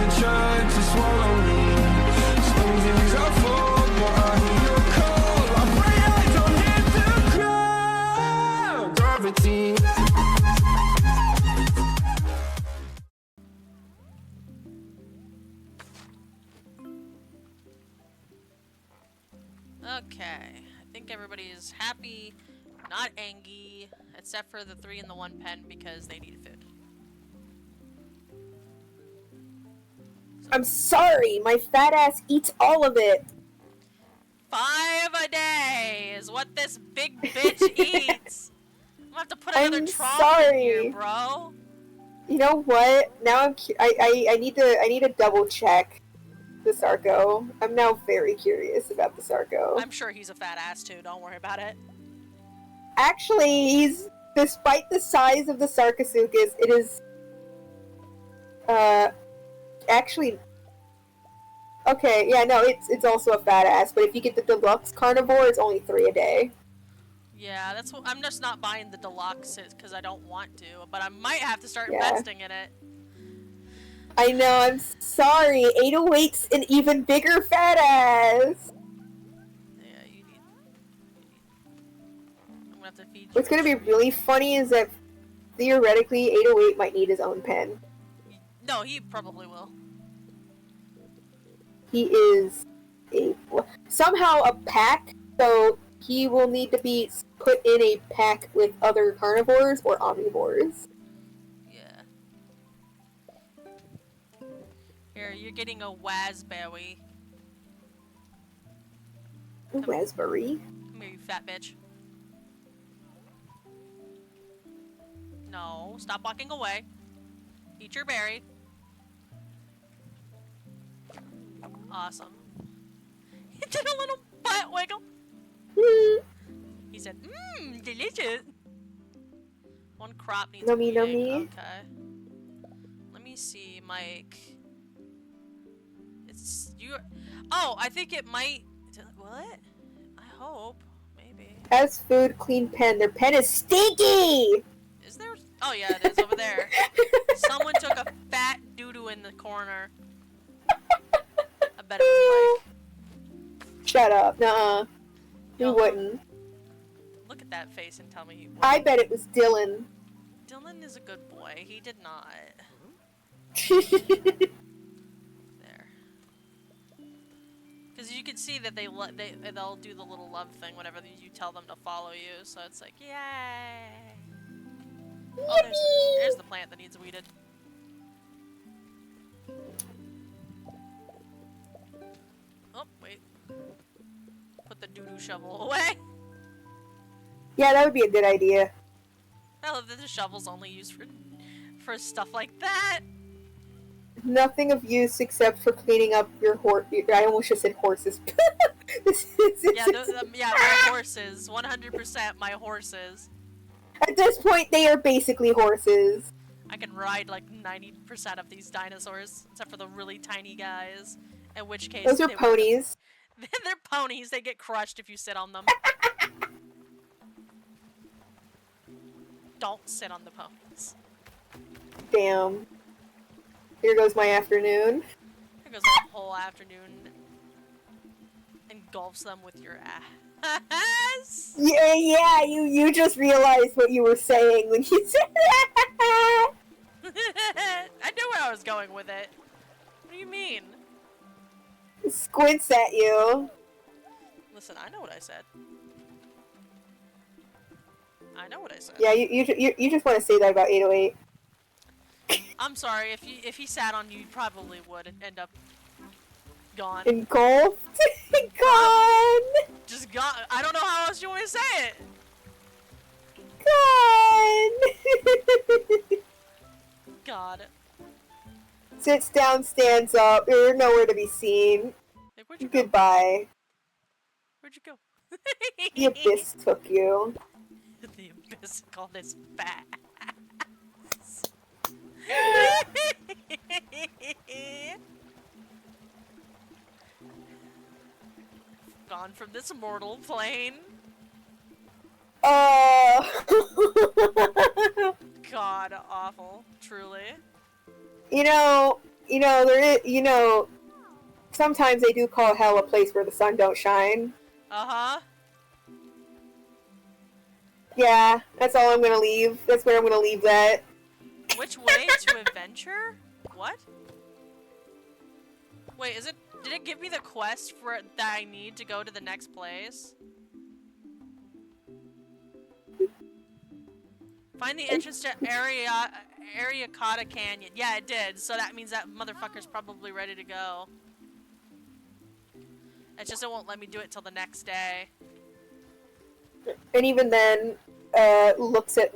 to try to swallow me. Some days I fall, but I hear your call. I pray I don't hit the ground. Gravity. Okay, I think everybody is happy, not angry, except for the 3 in the 1 pen because they need food. I'm sorry, my fat ass eats all of it. 5 a day is what this big bitch eats. I'm gonna have to put another trough in here, bro. You know what? Now I need to double check the Sarko. I'm now very curious about the Sarko. I'm sure he's a fat ass too, don't worry about it. Actually, he's, despite the size of the Sarcosuchus, it is, actually, okay, yeah, no, it's also a fat ass, but if you get the deluxe carnivore, it's only 3 a day. Yeah, that's what, I'm just not buying the deluxe because I don't want to, but I might have to start investing in it. I know, I'm sorry. 808's an even bigger fat ass. Yeah, you need... I'm gonna have to feed you. What's gonna be really funny is that theoretically 808 might need his own pen. No, he probably will. He is somehow a pack, so he will need to be put in a pack with other carnivores or omnivores. Here, you're getting a raspberry. Raspberry? Come here, you fat bitch. No, stop walking away. Eat your berry. Awesome. He did a little butt wiggle. He said, mmm, delicious. One crop needs Nummy weeding. nummy. Okay. Let me see, Mike. It's you. Oh, I think it might. What? I hope. Maybe. Has food, clean pen. Their pen is stinky! Is there? Oh, yeah, it is over there. Someone took a fat doo-doo in the corner. I bet it was Mike. Shut up. Nuh-uh. He wouldn't. Look at that face and tell me he wouldn't. I bet it was Dylan. Dylan is a good boy. He did not. There. Because you can see that they'll do the little love thing whenever you tell them to follow you. So it's like, yay! Oh, there's the plant that needs weeded. Oh, wait. Put the doo-doo shovel away. Yeah, that would be a good idea. I love that the shovel's only used for stuff like that. Nothing of use except for cleaning up your horse. I almost just said horses. Yeah, my horses. 100% my horses. At this point, they are basically horses. I can ride like 90% of these dinosaurs, except for the really tiny guys. In which case, those are ponies. They're ponies. They get crushed if you sit on them. Don't sit on the ponies. Damn. Here goes my afternoon. Here goes that whole afternoon. Engulfs them with your ass. Yeah, you just realized what you were saying when you said that. I knew where I was going with it. What do you mean? Squints at you. Listen, I know what I said. I know what I said. Yeah, you just want to say that about 808. I'm sorry, if he sat on you, you probably would end up gone. Engulfed? Gone! Just gone. I don't know how else you want to say it. Gone! God. Sits down, stands up. You're nowhere to be seen. Hey, where'd you Goodbye. Go? Where'd you go? The abyss took you. The abyss called his fat. Gone from this mortal plane. God, God, awful. Truly. Sometimes they do call hell a place where the sun don't shine. Uh-huh. Yeah, that's all I'm gonna leave. That's where I'm gonna leave that. Which way to adventure? What? Wait, did it give me the quest that I need to go to the next place? Find the entrance to Ariakata Canyon. Yeah, it did. So that means that motherfucker's probably ready to go. It's just it won't let me do it till the next day. And even then, looks at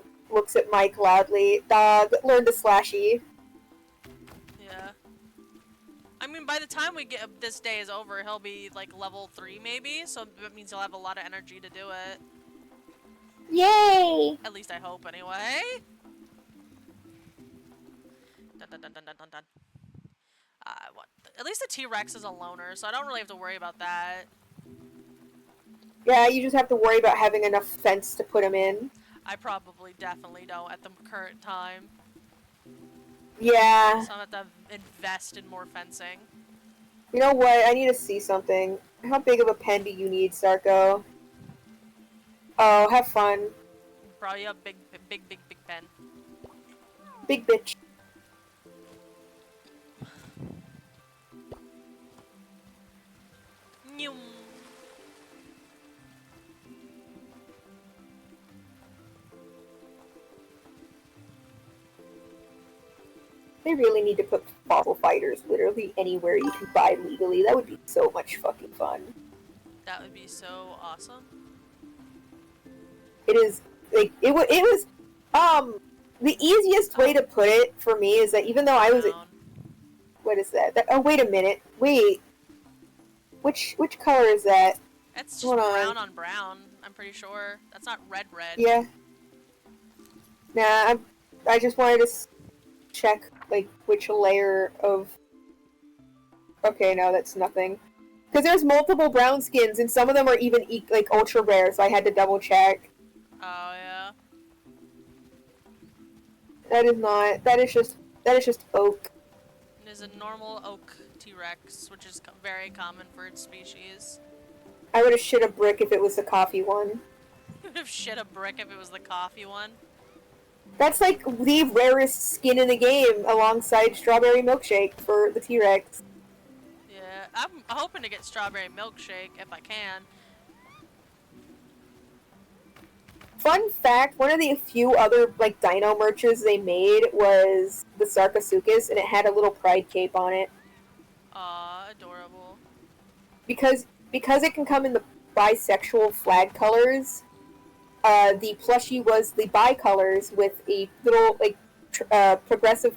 Mike loudly. Dog, learn to slashy. Yeah. I mean, by the time this day is over, he'll be like level 3 maybe, so that means he'll have a lot of energy to do it. Yay! At least I hope, anyway. Dun dun dun dun dun dun dun. At least the T-Rex is a loner, so I don't really have to worry about that. Yeah, you just have to worry about having enough fence to put him in. I probably definitely don't at the current time. Yeah. So I'm gonna have to invest in more fencing. You know what? I need to see something. How big of a pen do you need, Sarko? Oh, have fun. Probably a big pen. Big bitch. Nyum. They really need to put fossil fighters literally anywhere you can buy legally. That would be so much fucking fun. That would be so awesome. It is, like, it was, the easiest way to put it for me is that even though I was, what is that? Oh, wait a minute. Wait. Which color is that? That's just brown on brown, I'm pretty sure. That's not red. Yeah. Nah, I just wanted to check, like, which layer of... Okay, no, that's nothing. Because there's multiple brown skins, and some of them are even, like, ultra rare, so I had to double check. Oh, yeah. That is not... That is just oak. There's a normal oak T-Rex, which is very common for its species. I would have shit a brick if it was the coffee one. You would have shit a brick if it was the coffee one. That's like the rarest skin in the game, alongside Strawberry Milkshake for the T-Rex. Yeah, I'm hoping to get Strawberry Milkshake if I can. Fun fact, one of the few other, like, dino merches they made was the Sarcosuchus, and it had a little pride cape on it. Aw, adorable. Because it can come in the bisexual flag colors, the plushie was the bi-colors with a little, like, progressive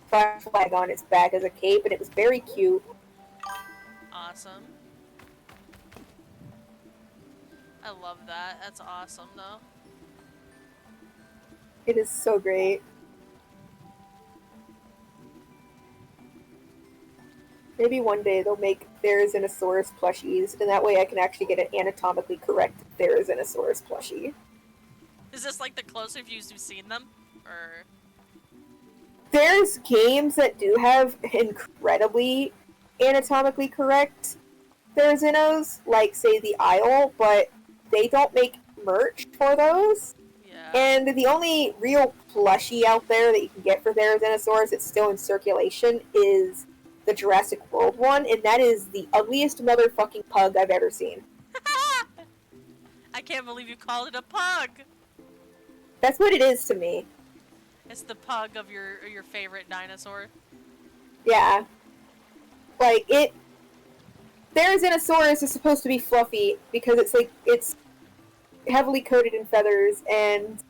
flag on its back as a cape, and it was very cute. Awesome. I love that. That's awesome, though. It is so great. Maybe one day they'll make Therizinosaurus plushies, and that way I can actually get an anatomically correct Therizinosaurus plushie. Is this like the closest you've seen them? Or... There's games that do have incredibly anatomically correct Therizinos, like, say, the Isle, but they don't make merch for those. Yeah. And the only real plushie out there that you can get for Therizinosaurus that's still in circulation is the Jurassic World one, and that is the ugliest motherfucking pug I've ever seen. I can't believe you called it a pug! That's what it is to me. It's the pug of your favorite dinosaur. Yeah. Like, Therizinosaurus is supposed to be fluffy because it's heavily coated in feathers, and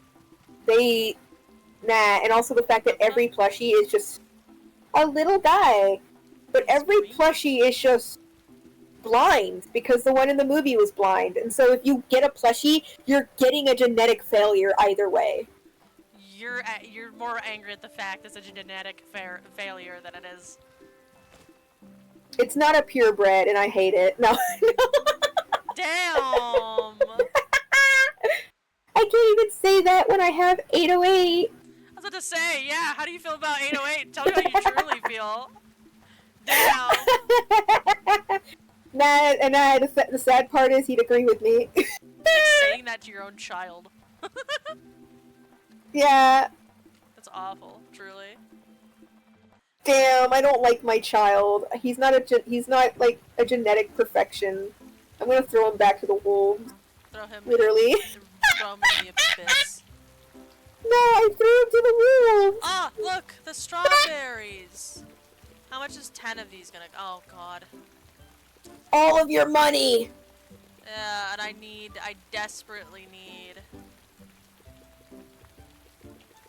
and also the fact that every plushie is just a little guy. But every plushie is just blind because the one in the movie was blind. And so if you get a plushie, you're getting a genetic failure either way. You're more angry at the fact it's a genetic failure than it is. It's not a purebred, and I hate it. No. Damn! I can't even say that when I have 808. was about to say, yeah, how do you feel about 808? Tell me how you truly feel. Damn. The sad part is he'd agree with me. It's like saying that to your own child. Yeah. That's awful, truly. Damn, I don't like my child. He's not like a genetic perfection. I'm gonna throw him back to the wolves. Throw him Literally. throw him in the abyss. No, I threw him to the wolves! Ah, look! The strawberries! How much is 10 of these gonna... Oh, God. All of your money! Yeah, and I desperately need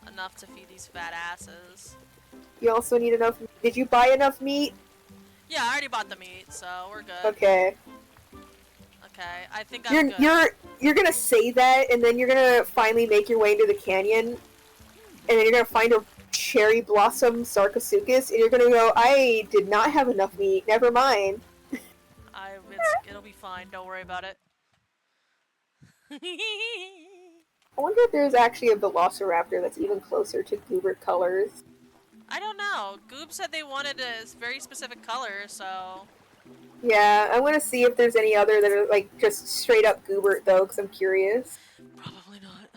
enough to feed these fat asses. You also need enough... Did you buy enough meat? Yeah, I already bought the meat, so we're good. Okay. Okay, I think I'm good. You're gonna say that, and then you're gonna finally make your way into the canyon, and then you're gonna find a cherry blossom sarcosuchus, and you're gonna go, I did not have enough meat, never mind. It'll be fine, don't worry about it. I wonder if there's actually a velociraptor that's even closer to Goobert colors. I don't know. Goob said they wanted a very specific color, so... Yeah, I want to see if there's any other that are, like, just straight up Goobert, though, because I'm curious. Probably not.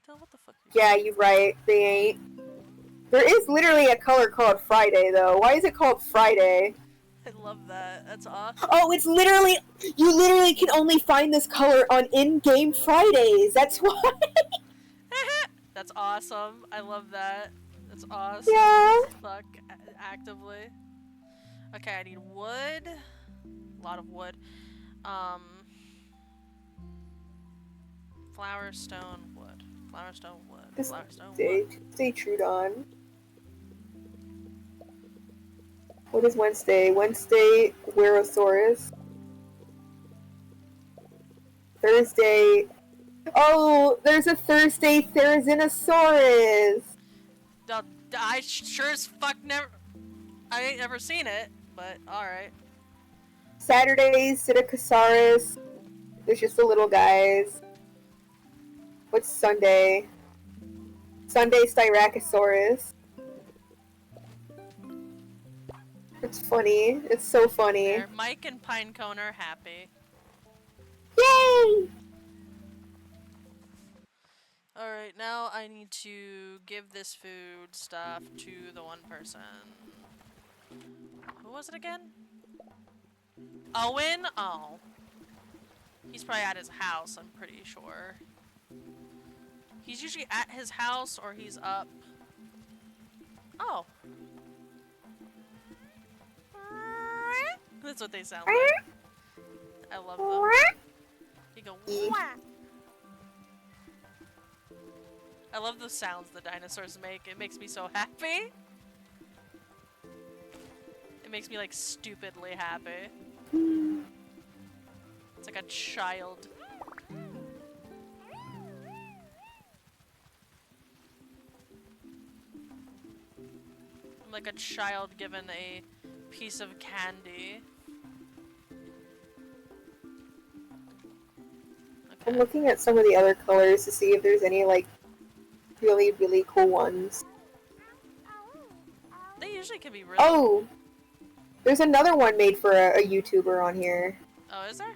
Del, what the fuck? Yeah, you're right. They ain't. There is literally a color called Friday, though. Why is it called Friday? I love that. That's awesome. Oh, it's literally... You literally can only find this color on in-game Fridays. That's why. That's awesome. I love that. That's awesome. Yeah. Fuck, actively. Okay, I need wood. A lot of wood. Flower, stone, wood. Flower, stone, wood. Flower, stone, wood. Tuesday, Trudon. What is Wednesday? Wednesday, Werosaurus. Thursday... Oh, there's a Thursday Therizinosaurus! Now, I sure as fuck never... I ain't never seen it, but alright. Saturday, Psittacosaurus. There's just the little guys. What's Sunday? Sunday, Styracosaurus. It's funny. It's so funny. There, Mike and Pinecone are happy. Yay! Alright, now I need to give this food stuff to the one person. Who was it again? Owen? Oh. He's probably at his house, I'm pretty sure. He's usually at his house or he's up. Oh. That's what they sound like. I love them. You go, wah. I love the sounds the dinosaurs make. It makes me so happy. It makes me like stupidly happy. It's like a child. I'm like a child given a piece of candy. Okay. I'm looking at some of the other colors to see if there's any, like, really, really cool ones. They usually can be really... Oh! There's another one made for a YouTuber on here. Oh, is there?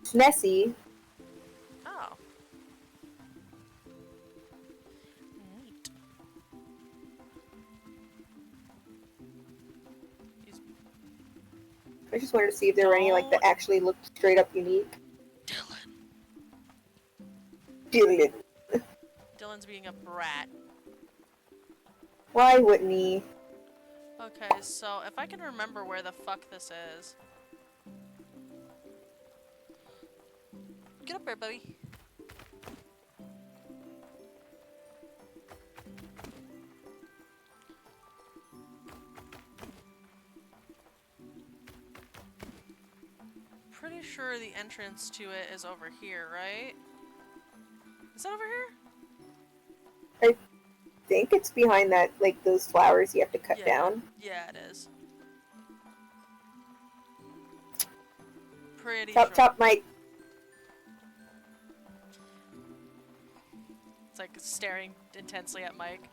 It's Nessie. Oh. Neat. He's... I just wanted to see if there were any, like, that actually looked straight up unique. Dylan. Dylan's being a brat. Why wouldn't he? Okay, so if I can remember where the fuck this is. Get up there, buddy. Pretty sure the entrance to it is over here, right? Is that over here? I think it's behind that, like, those flowers you have to cut down. Yeah, it is. Pretty Chop, sure. chop, Mike. It's like staring intensely at Mike.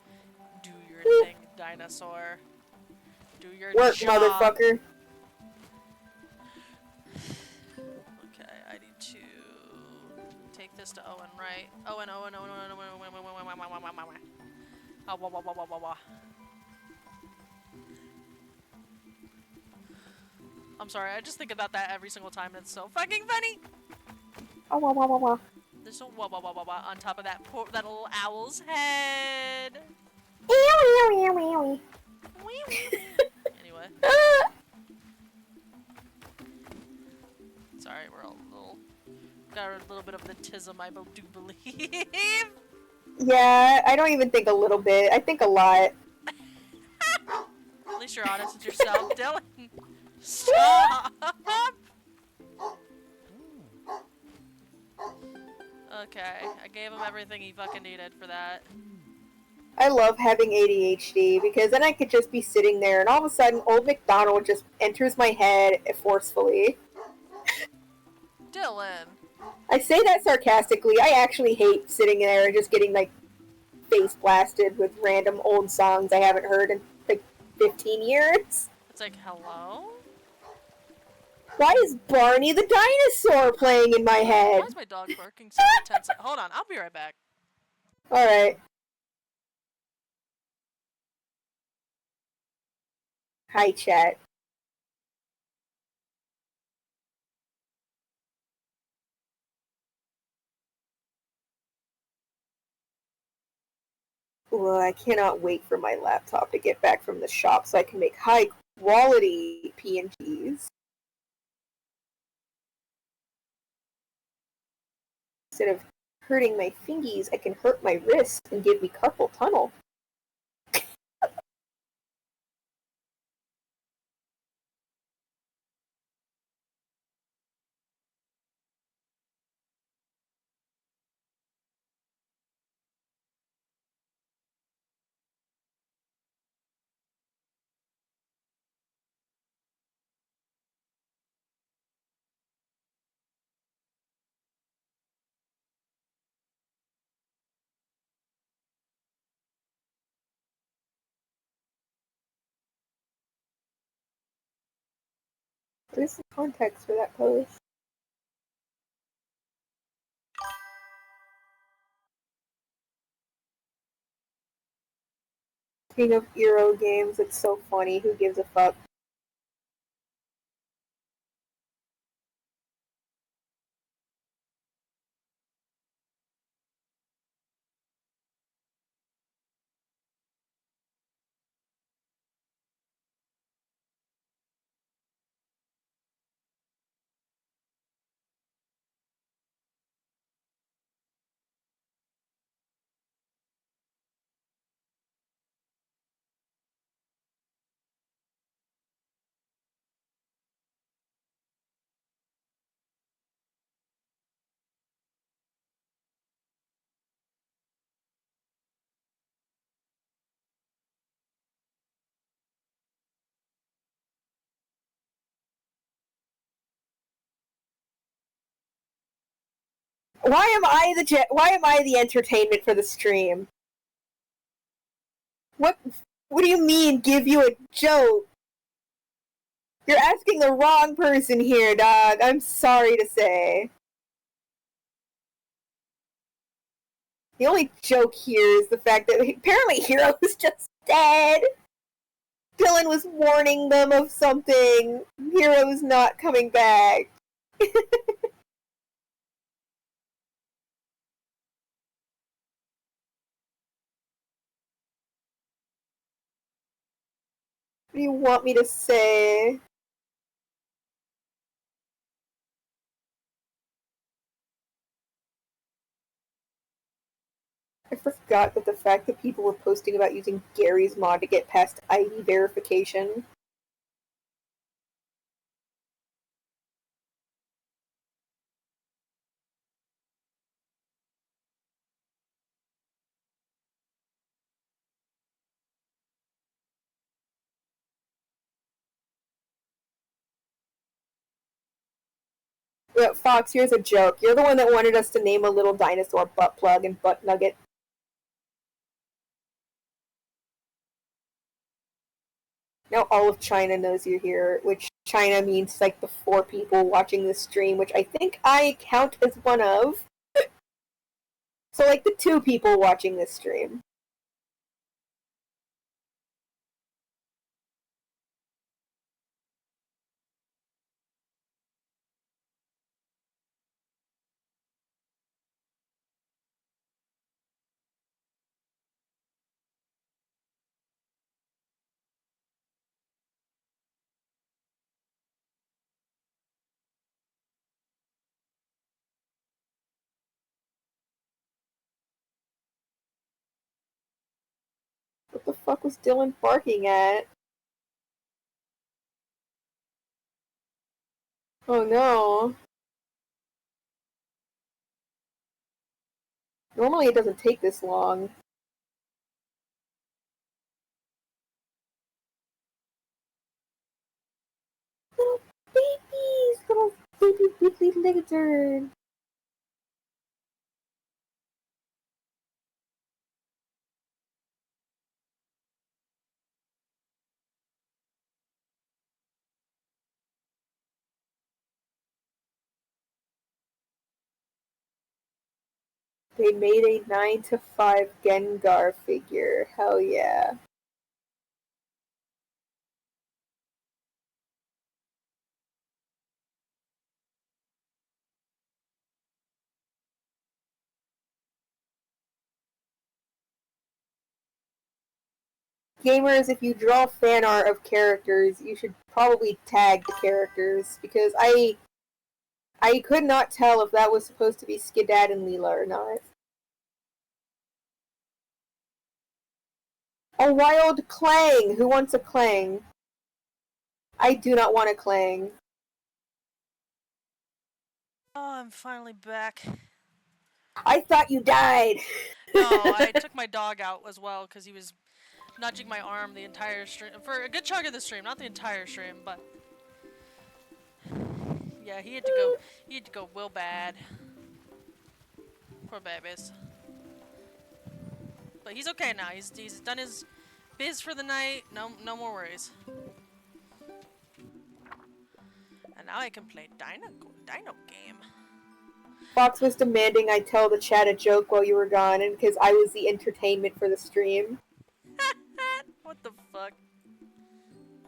Do your thing, dinosaur. Do your Work, job. motherfucker. Okay, I need to take this to Owen, right? Owen. Ah, wah, wah, wah, wah, wah, wah. I'm sorry, I just think about that every single time. It's so fucking funny. Oh, wah, wah, wah, wah. There's a wah wah wah wah wah on top of that that little owl's head. Wee, wee, wee. Anyway, sorry, we're a little got a little bit of the tism, I do believe. Yeah, I don't even think a little bit. I think a lot. At least you're honest with yourself, Dylan. Stop. Okay, I gave him everything he fucking needed for that. I love having ADHD because then I could just be sitting there and all of a sudden Old McDonald just enters my head forcefully. Dylan. I say that sarcastically. I actually hate sitting there and just getting like face blasted with random old songs I haven't heard in like 15 years. It's like, hello? Why is Barney the dinosaur playing in my head? Why is my dog barking so intensely? Hold on, I'll be right back. Alright. Hi, chat. Well, I cannot wait for my laptop to get back from the shop so I can make high quality PNGs. Instead of hurting my fingies, I can hurt my wrist and give me carpal tunnel. What is the context for that post? King of Euro games, it's so funny. Who gives a fuck? Why am I the entertainment for the stream? What do you mean give you a joke? You're asking the wrong person here, dog. I'm sorry to say. The only joke here is the fact that apparently Hero is just dead. Dylan was warning them of something. Hero's not coming back. What do you want me to say? I forgot that the fact that people were posting about using Gary's mod to get past ID verification. Fox, here's a joke. You're the one that wanted us to name a little dinosaur butt plug and butt nugget. Now all of China knows you're here, which China means like the 4 people watching this stream, which I think I count as one of. So like the 2 people watching this stream. What the fuck was Dylan barking at? Oh no. Normally it doesn't take this long. Little babies! Little baby wiggly lizard! They made a 9 to 5 Gengar figure. Hell yeah. Gamers, if you draw fan art of characters, you should probably tag the characters, because I could not tell if that was supposed to be Skidad and Leela or not. A wild Clang! Who wants a Clang? I do not want a Clang. Oh, I'm finally back. I thought you died! No, I took my dog out as well because he was nudging my arm the entire stream. For a good chunk of the stream, not the entire stream, but yeah, he had to go real bad. Poor babies. But he's okay now. He's done his biz for the night. No more worries. And now I can play Dino game. Fox was demanding I tell the chat a joke while you were gone, and because I was the entertainment for the stream. What the fuck?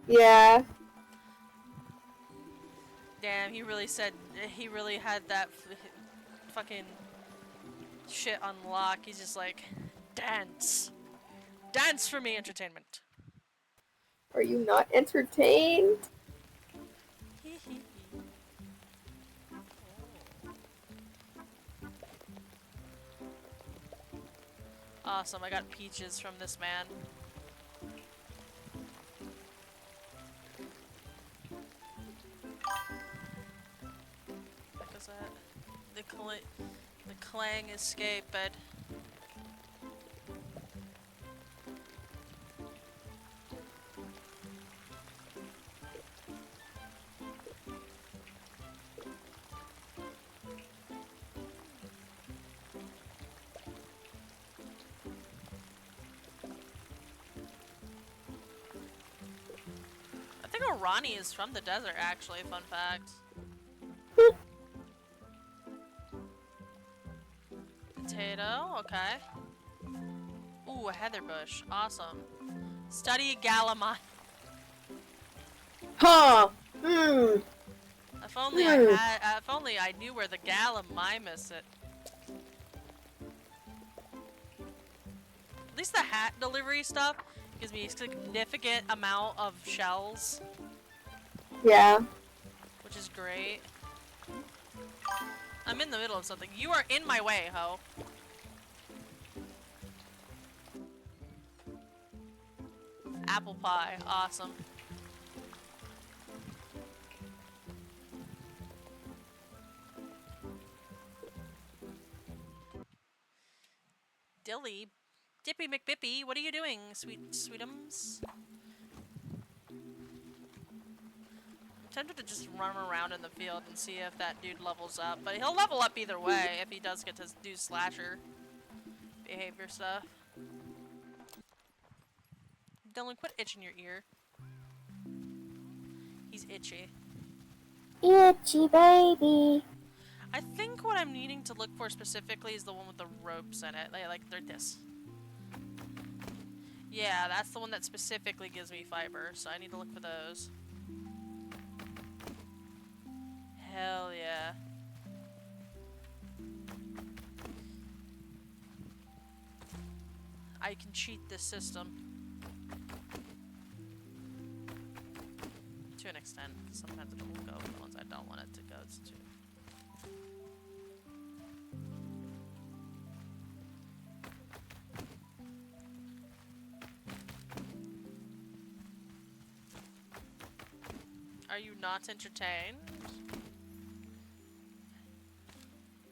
Yeah. Damn, he really had that fucking shit on lock. He's just like, dance. Dance for me, entertainment. Are you not entertained? Awesome, I got peaches from this man. What is that? The Clang escape bed. I think Ronnie is from the desert, actually, fun fact. Potato, okay. Ooh, a heather bush, awesome. Study Galamine. Huh. Hmm. If only if only I knew where the Gallimimus it. At least the hat delivery stuff gives me a significant amount of shells. Yeah. Which is great. I'm in the middle of something. You are in my way, ho. Apple pie, awesome. Dilly, Dippy McBippy, what are you doing, sweetums? I'm tempted to just run around in the field and see if that dude levels up, but he'll level up either way if he does get to do slasher behavior stuff. Dylan, quit itching your ear. He's itchy. Itchy baby. I think what I'm needing to look for specifically is the one with the ropes in it. Like they're this. Yeah, that's the one that specifically gives me fiber, so I need to look for those. Hell yeah. I can cheat this system. To an extent, because sometimes it will go with the ones I don't want it to go to. Are you not entertained?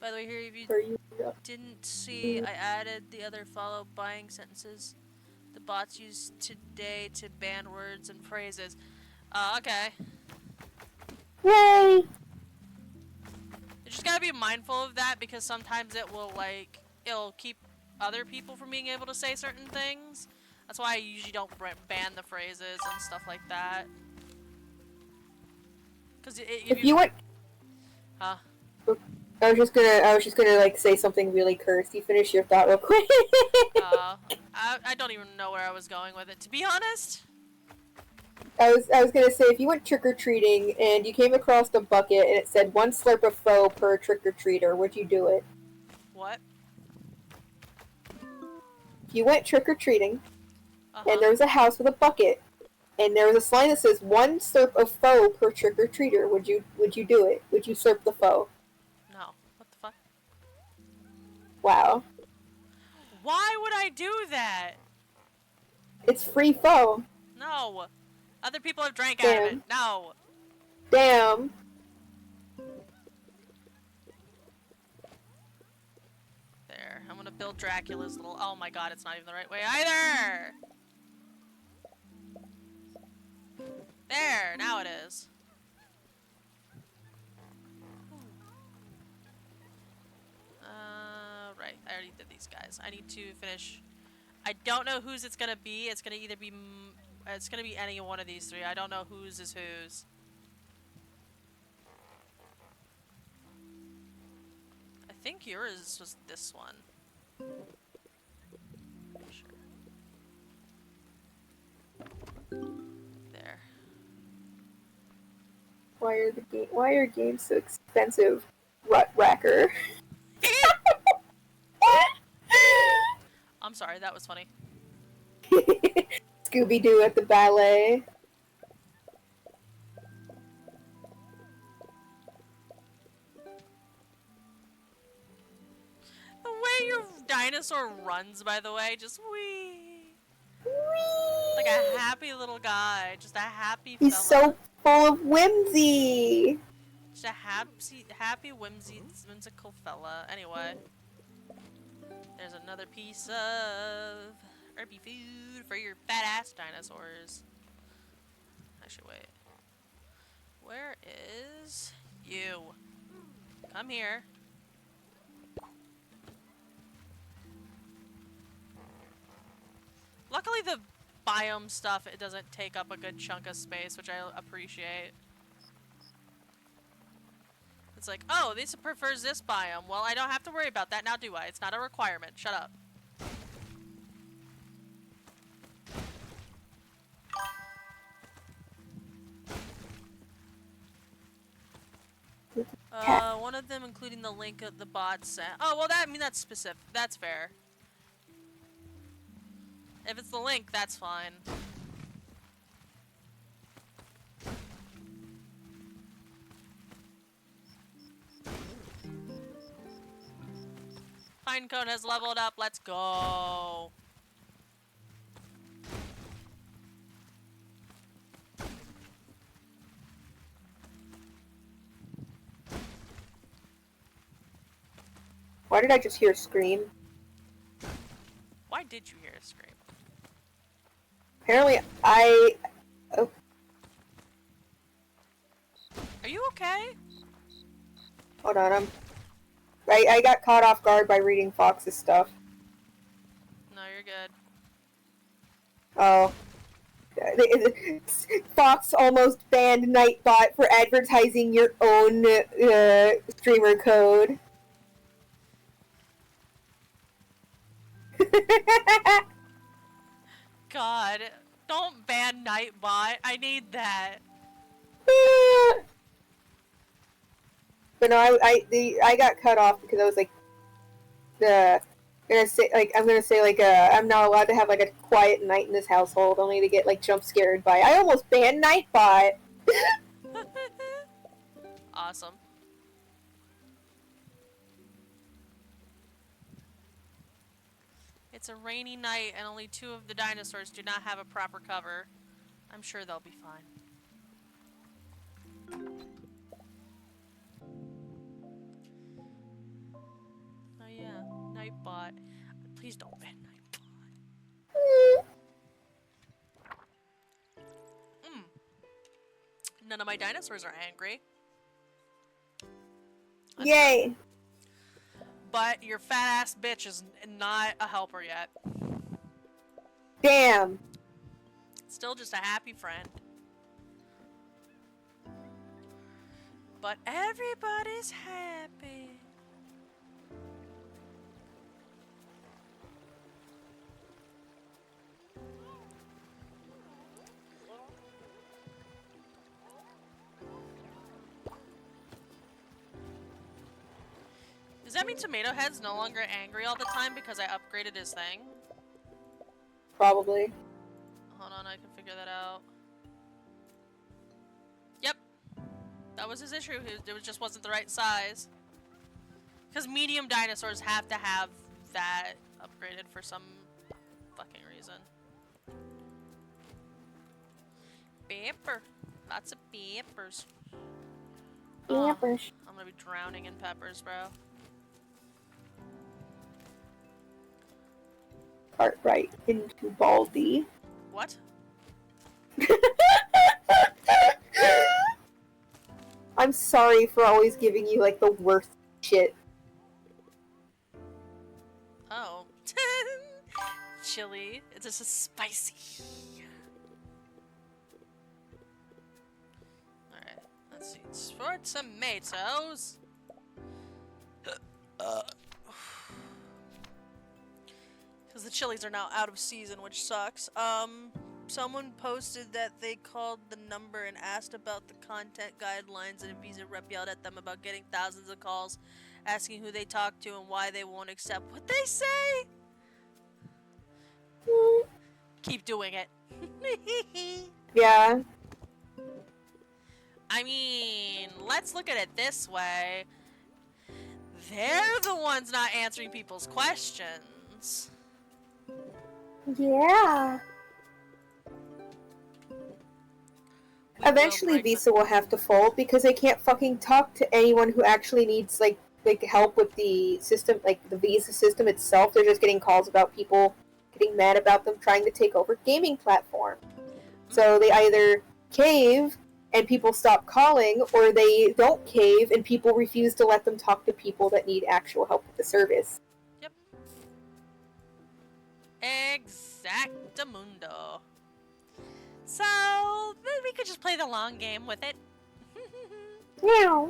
By the way, here, if you didn't see, I added the other follow buying sentences the bots use today to ban words and phrases. Okay. Yay! You just gotta be mindful of that because sometimes it will, like, it'll keep other people from being able to say certain things. That's why I usually don't ban the phrases and stuff like that. Cause If you went, huh? I was just gonna like say something really cursed. You finish your thought real quick. I don't even know where I was going with it, to be honest. I was gonna say if you went trick or treating and you came across a bucket and it said 1 slurp of foe per trick or treater, would you do it? What? If you went trick or treating and there was a house with a bucket and there was a sign that says 1 slurp of foe per trick or treater, would you do it? Would you slurp the foe? No. What the fuck? Wow. Why would I do that? It's free foe. No. Other people have drank out of it. No. Damn. There. I'm gonna build Dracula's little... Oh my god, it's not even the right way either! There! Now it is. Right. I already did these guys. I need to finish... I don't know whose it's gonna be. It's gonna either be... It's gonna be any one of these three. I don't know whose is whose. I think yours was this one. Sure. There. Why are games so expensive? Rut Racker. I'm sorry, that was funny. Scooby-Doo at the ballet. The way your dinosaur runs, by the way, just wee. Like a happy little guy, just a happy fella. He's so full of whimsy. Just a whimsical fella. Anyway. There's another piece of herby food for your fat ass dinosaurs. Actually, wait. Where is you? Come here. Luckily the biome stuff, it doesn't take up a good chunk of space, which I appreciate. It's like, oh, this prefers this biome. Well, I don't have to worry about that now, do I? It's not a requirement. Shut up. One of them including the link of the bot sent. Oh, well, that's specific. That's fair. If it's the link, that's fine. Pinecone has leveled up. Let's go. Why did I just hear a scream? Why did you hear a scream? Apparently, oh. Are you okay? Hold on, I got caught off guard by reading Fox's stuff. No, you're good. Oh. Okay. Fox almost banned Nightbot for advertising your own streamer code. God, don't ban Nightbot. I need that. But no, I got cut off because I was like, I'm gonna say like I'm not allowed to have like a quiet night in this household, only to get like jump scared by. I almost banned Nightbot. Awesome. It's a rainy night and only 2 of the dinosaurs do not have a proper cover. I'm sure they'll be fine. Oh yeah, Nightbot. Please don't ban Nightbot. None of my dinosaurs are angry. Yay! But your fat ass bitch is not a helper yet. Damn. Still just a happy friend. But everybody's happy. Does that mean Tomato Head's no longer angry all the time because I upgraded his thing? Probably. Hold on, I can figure that out. Yep. That was his issue. It just wasn't the right size. Because medium dinosaurs have to have that upgraded for some fucking reason. Pepper. Lots of peppers. Oh, Peppers. I'm gonna be drowning in peppers, bro. Cartwright into Baldy. What? I'm sorry for always giving you like the worst shit. Oh. Chili. It's just spicy. Alright, let's see. For tomatoes. Because the chilies are now out of season, which sucks. Someone posted that they called the number and asked about the content guidelines, and a Visa rep yelled at them about getting thousands of calls asking who they talked to and why they won't accept what they say. Keep doing it. Yeah. I mean, let's look at it this way. They're the ones not answering people's questions. Yeah. Eventually Visa will have to fold because they can't fucking talk to anyone who actually needs like help with the system, like the Visa system itself. They're just getting calls about people getting mad about them trying to take over gaming platform. So they either cave and people stop calling, or they don't cave and people refuse to let them talk to people that need actual help with the service. Yep. Exactamundo. So, maybe we could just play the long game with it. Yeah.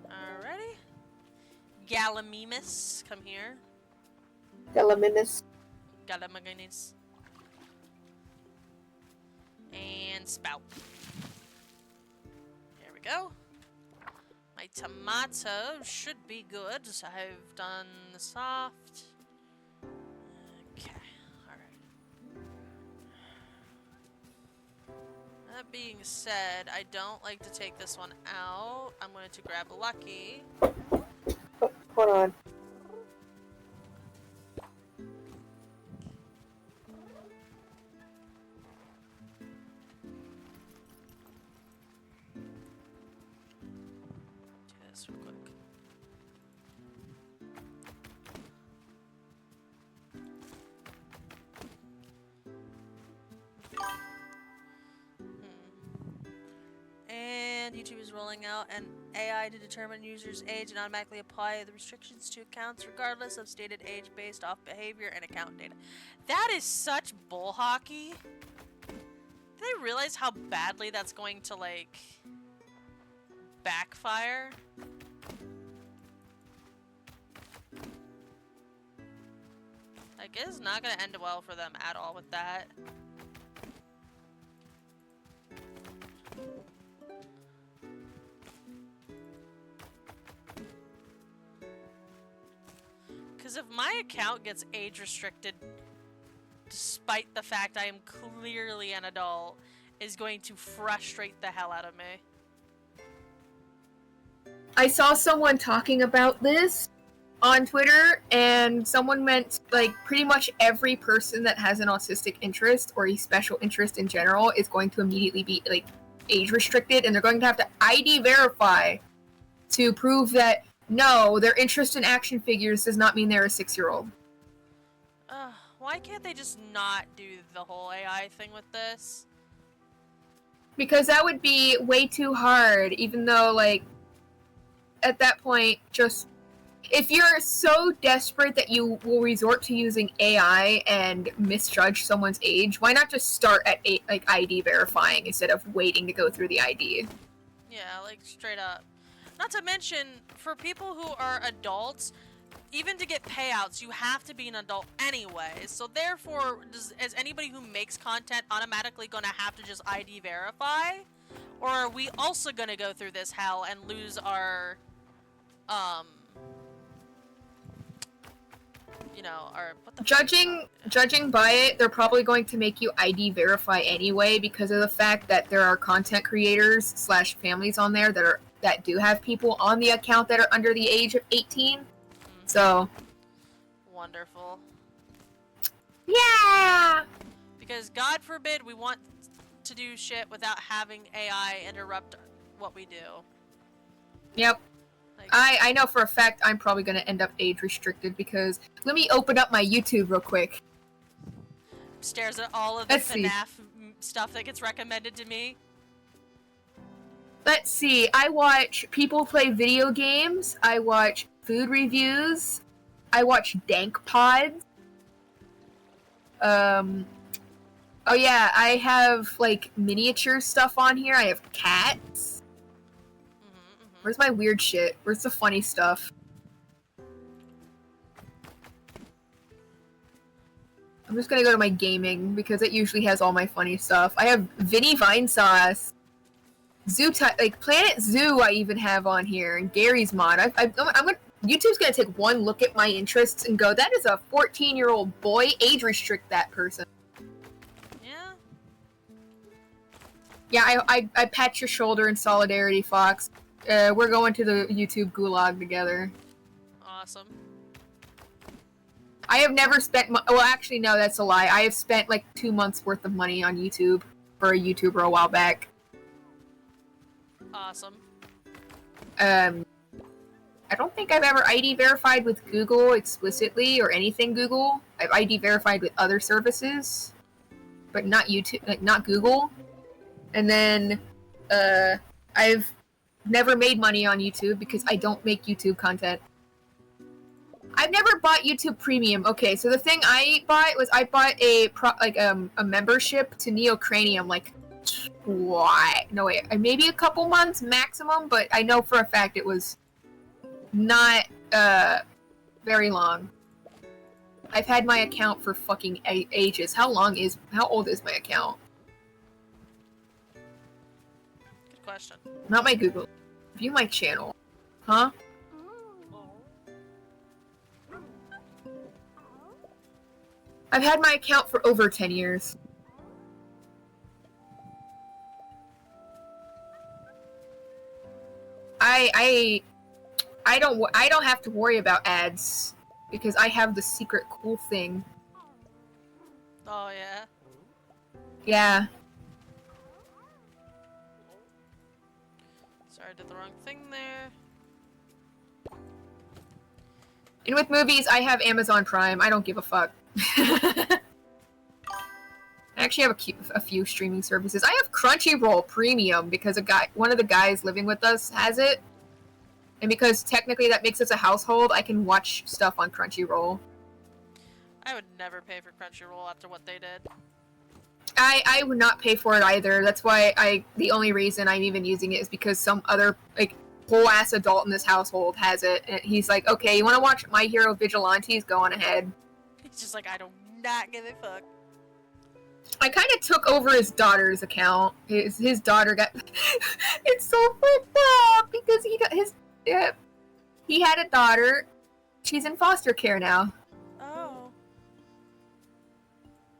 Alrighty. Gallimimus, come here. Delamimus. Gallimimus. And Spout. There we go. My tomato should be good. So I've done the soft. Okay, alright. That being said, I don't like to take this one out. I'm going to grab Lucky. Oh, hold on. Do this real quick. And YouTube is rolling out an AI to determine users' age and automatically apply the restrictions to accounts regardless of stated age based off behavior and account data. That is such bull hockey. Do they realize how badly that's going to, like, backfire? Like, it is not gonna end well for them at all with that. Because if my account gets age restricted, despite the fact I am clearly an adult, is going to frustrate the hell out of me. I saw someone talking about this on Twitter, and someone meant, like, pretty much every person that has an autistic interest or a special interest in general is going to immediately be, like, age restricted, and they're going to have to ID verify to prove that, no, their interest in action figures does not mean they're a 6-year-old. Why can't they just not do the whole AI thing with this? Because that would be way too hard, even though, like, at that point, just... If you're so desperate that you will resort to using AI and misjudge someone's age, why not just start at ID verifying instead of waiting to go through the ID? Yeah, like, straight up. Not to mention, for people who are adults, even to get payouts, you have to be an adult anyway. So therefore, is anybody who makes content automatically going to have to just ID verify? Or are we also going to go through this hell and lose our, you know, our... What the Judging by it, they're probably going to make you ID verify anyway because of the fact that there are content creators / families on there that do have people on the account that are under the age of 18. So. Wonderful. Yeah! Because God forbid we want to do shit without having AI interrupt what we do. Yep. Like, I know for a fact I'm probably going to end up age restricted because let me open up my YouTube real quick. Stares at all of the FNAF stuff that gets recommended to me. Let's see. I watch people play video games. I watch food reviews. I watch dank pods. Oh yeah, I have like miniature stuff on here. I have cats. Where's my weird shit? Where's the funny stuff? I'm just gonna go to my gaming because it usually has all my funny stuff. I have Vinny Vinesauce. Like Planet Zoo I even have on here, and Gary's Mod. YouTube's gonna take one look at my interests and go, that is a 14-year-old boy, age restrict that person. Yeah? Yeah, I pat your shoulder in solidarity, Fox. We're going to the YouTube gulag together. Awesome. I have never spent well, actually, no, that's a lie. I have spent like 2 months worth of money on YouTube for a YouTuber a while back. Awesome. I don't think I've ever ID verified with Google explicitly or anything Google. I've ID verified with other services, but not YouTube, like not Google. And then I've never made money on YouTube because I don't make YouTube content. I've never bought YouTube Premium. Okay, so the thing I bought was I bought a membership to Neocranium like what? No wait, maybe a couple months maximum, but I know for a fact it was not very long. I've had my account for fucking ages. How old is my account? Good question. Not my Google. View my channel. Huh? I've had my account for over 10 years. I don't have to worry about ads because I have the secret cool thing. Oh yeah. Yeah. Sorry, I did the wrong thing there. And with movies, I have Amazon Prime. I don't give a fuck. I actually have a few streaming services. I have Crunchyroll Premium because one of the guys living with us has it. And because technically that makes us a household, I can watch stuff on Crunchyroll. I would never pay for Crunchyroll after what they did. I would not pay for it either. That's why the only reason I'm even using it is because some other, like, whole ass adult in this household has it, and he's like, okay, you want to watch My Hero Vigilantes? Go on ahead. He's just like, I do not give a fuck. I kind of took over his daughter's account. His daughter got... It's so fucked up, because he had a daughter. She's in foster care now. Oh.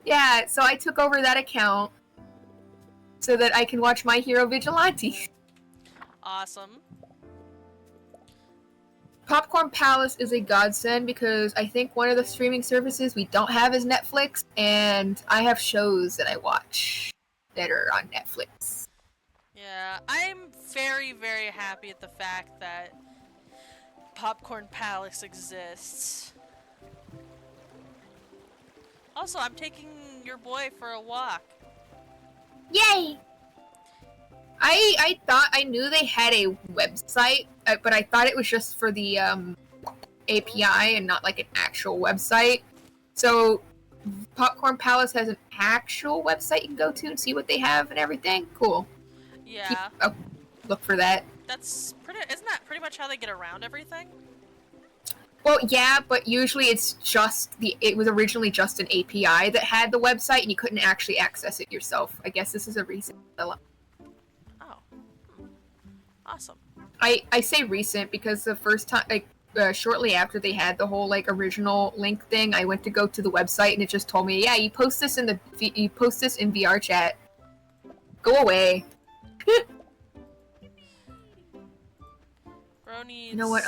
Yeah, so I took over that account so that I can watch My Hero Vigilante. Awesome. Popcorn Palace is a godsend because I think one of the streaming services we don't have is Netflix, and I have shows that I watch that are on Netflix. Yeah, I'm very, very happy at the fact that Popcorn Palace exists. Also, I'm taking your boy for a walk. Yay! I knew they had a website, but I thought it was just for the API and not like an actual website. So Popcorn Palace has an actual website you can go to and see what they have and everything. Cool. Yeah. Look for that. Isn't that pretty much how they get around everything? Well, yeah, but usually it was originally just an API that had the website and you couldn't actually access it yourself. I guess this is a recent development. Oh. Awesome. I say recent because the first time, like, shortly after they had the whole, like, original link thing, I went to go to the website and it just told me, yeah, you post this in VR chat. Go away. Bronies. You know what?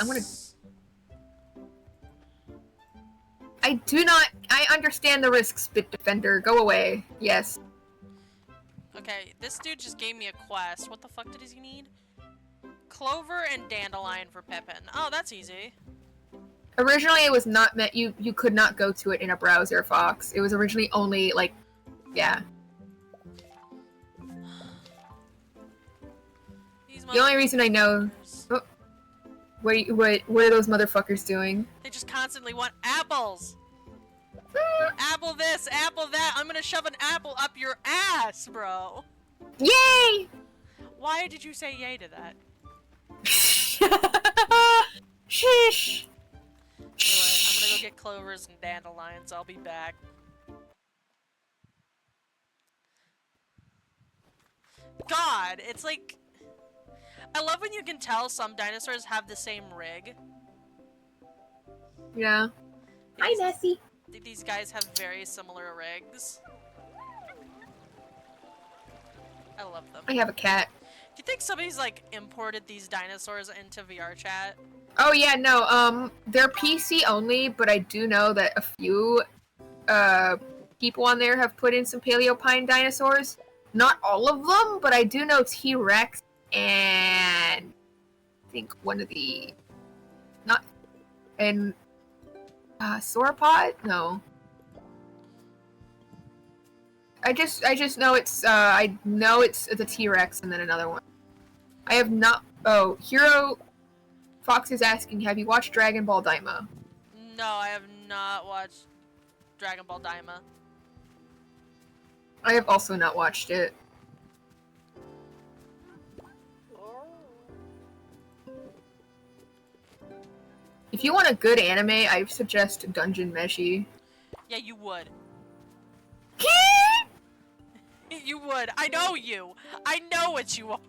I understand the risks, Bitdefender. Go away. Yes. Okay, this dude just gave me a quest. What the fuck does he need? Clover and Dandelion for Pippin. Oh, that's easy. Originally, it was not meant. You could not go to it in a browser, Fox. It was originally only, like, yeah. The only reason I know. Oh, what are those motherfuckers doing? They just constantly want apples. Apple this, apple that. I'm gonna shove an apple up your ass, bro. Yay! Why did you say yay to that? Shish. Anyway, I'm gonna go get clovers and dandelions. I'll be back. God, it's like... I love when you can tell some dinosaurs have the same rig. Yeah. Hi, Nessie. These guys have very similar rigs. I love them. I have a cat. Do you think somebody's like imported these dinosaurs into VR chat? Oh yeah, no, they're PC only, but I do know that a few, people on there have put in some Paleopine dinosaurs. Not all of them, but I do know T-Rex and I think one of the, sauropod? No. I just know it's, I know it's the T-Rex and then another one. I have not, Hero Fox is asking, have you watched Dragon Ball Daima? No, I have not watched Dragon Ball Daima. I have also not watched it. If you want a good anime, I suggest Dungeon Meshi. Yeah, you would. You would. I know you. I know what you are.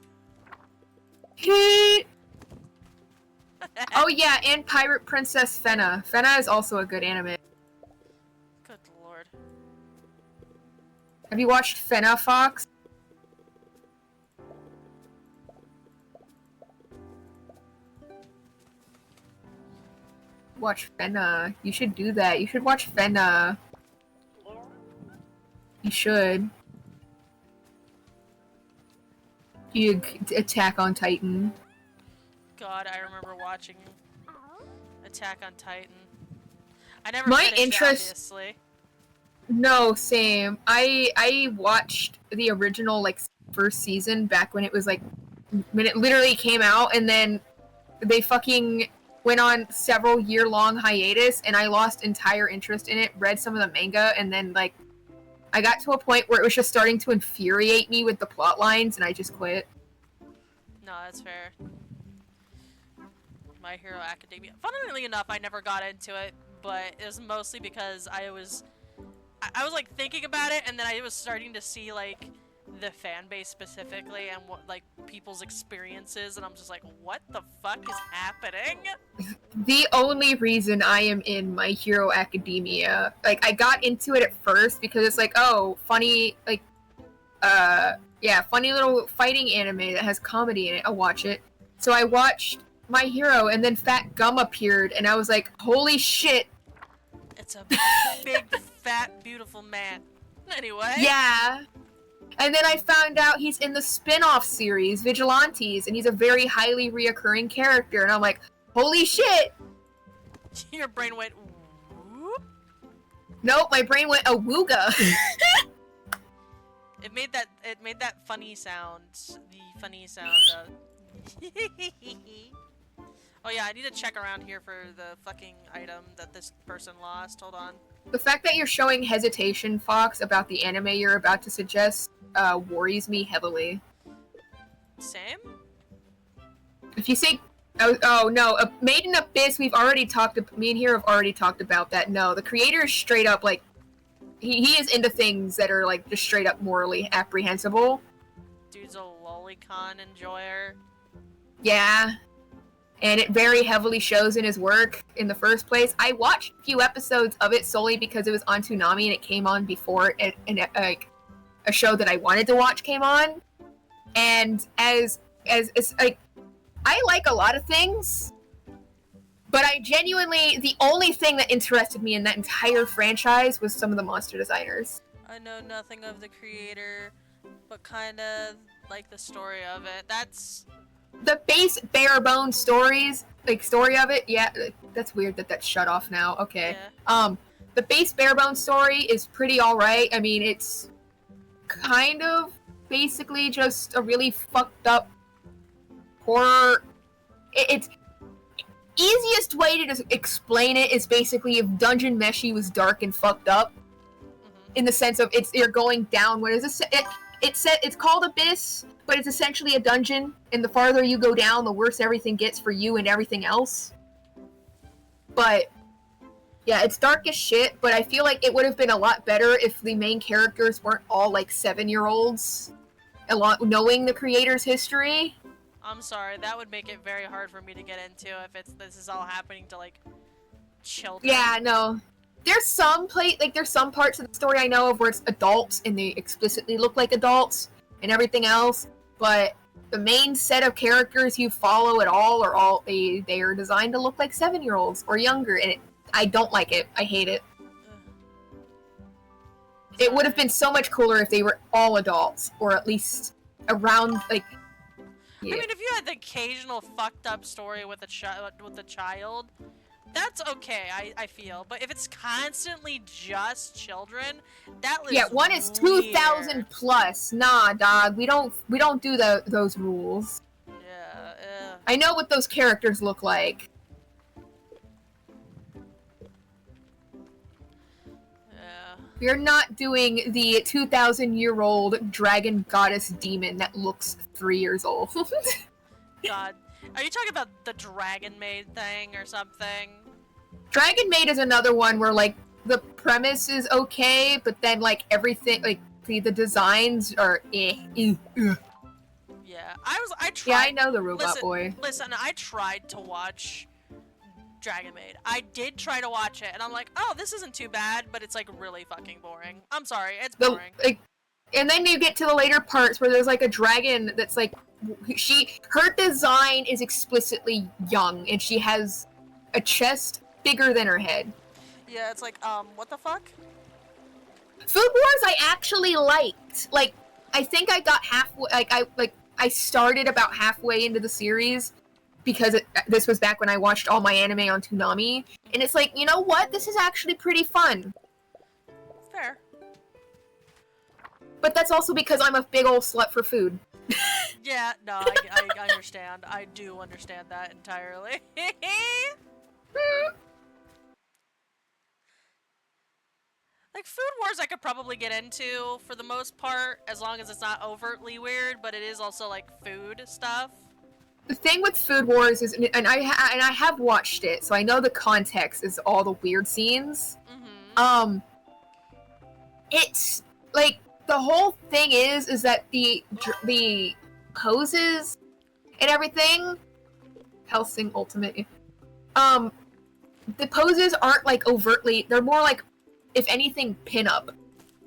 Oh yeah, and Pirate Princess Fena. Fena is also a good anime. Good lord. Have you watched Fena, Fox? Watch Fena. You should do that. You should watch Fena. You should. You Attack on Titan. God, I remember watching Attack on Titan. I never My finished it, obviously. No, same. I watched the original, like, first season back when it was, like, when it literally came out, and then they fucking went on several year-long hiatus, and I lost entire interest in it, read some of the manga, and then, like, I got to a point where it was just starting to infuriate me with the plot lines, and I just quit. No, that's fair. My Hero Academia. Funnily enough, I never got into it, but it was mostly because I was like thinking about it, and then I was starting to see like the fan base specifically and what like people's experiences, and I'm just like, what the fuck is happening? The only reason I am in My Hero Academia, like, I got into it at first because it's like, oh, funny, like, funny little fighting anime that has comedy in it. I'll watch it. So I watched My Hero, and then Fat Gum appeared, and I was like, holy shit. It's a big, fat, beautiful man. Anyway. Yeah. And then I found out he's in the spin-off series, Vigilantes, and he's a very highly reoccurring character, and I'm like, holy shit! Your brain went, whoop. Nope, my brain went awooga. It made that funny sound. The funny sound of... Oh yeah, I need to check around here for the fucking item that this person lost. Hold on. The fact that you're showing hesitation, Fox, about the anime you're about to suggest, worries me heavily. Same? If you say... Oh no, Made in Abyss, me and Hero have already talked about that. No, the creator is straight up, like... He is into things that are, like, just straight up morally apprehensible. Dude's a lolicon enjoyer. Yeah. And it very heavily shows in his work in the first place. I watched a few episodes of it solely because it was on Toonami and it came on before a show that I wanted to watch came on. And as like, I like a lot of things, but I genuinely, the only thing that interested me in that entire franchise was some of the monster designers. I know nothing of the creator, but kind of like the story of it. That's... The base bare bones story of it, yeah, that's weird that that's shut off now. Okay. Yeah. The base bare bones story is pretty alright. I mean, it's kind of basically just a really fucked up horror. It's easiest way to just explain it is basically if Dungeon Meshi was dark and fucked up, in the sense of you're going down. What is this? It's called Abyss, but it's essentially a dungeon, and the farther you go down, the worse everything gets for you and everything else. But yeah, it's dark as shit, but I feel like it would have been a lot better if the main characters weren't all like 7-year-olds, knowing the creator's history. I'm sorry, that would make it very hard for me to get into if this is all happening to like children. Yeah, no. There's some parts of the story I know of where it's adults and they explicitly look like adults and everything else, but the main set of characters you follow at all are they are designed to look like 7-year-olds or younger, and I don't like it. I hate it. It would have been so much cooler if they were all adults, or at least around like. Yeah. I mean, if you had the occasional fucked up story with a child, that's okay, I feel. But if it's constantly just children, that was one is weird. 2,000 plus. Nah, dog. We don't do those rules. Yeah. I know what those characters look like. Yeah. We're not doing the 2,000-year-old dragon goddess demon that looks 3 years old. God. Are you talking about the Dragon Maid thing or something? Dragon Maid is another one where, like, the premise is okay, but then, like, everything, like, the designs are Yeah. I tried. Yeah, I know the Robot Boy. Listen, I tried to watch Dragon Maid. I did try to watch it, and I'm like, oh, this isn't too bad, but it's, like, really fucking boring. I'm sorry, it's boring. And then you get to the later parts where there's, like, a dragon that's, like, her design is explicitly young, and she has a chest bigger than her head. Yeah, it's like, what the fuck? Food Wars I actually liked. Like, I think I got halfway, I started about halfway into the series, because this was back when I watched all my anime on Toonami, and it's like, you know what? This is actually pretty fun. Fair. But that's also because I'm a big old slut for food. Yeah, no, I understand. I do understand that entirely. Like, Food Wars I could probably get into for the most part, as long as it's not overtly weird, but it is also, like, food stuff. The thing with Food Wars is, and I have watched it, so I know the context is all the weird scenes. Mm-hmm. It's, like, the whole thing is that the poses and everything, Helsing Ultimate, the poses aren't, like, overtly, they're more like, if anything, pin-up.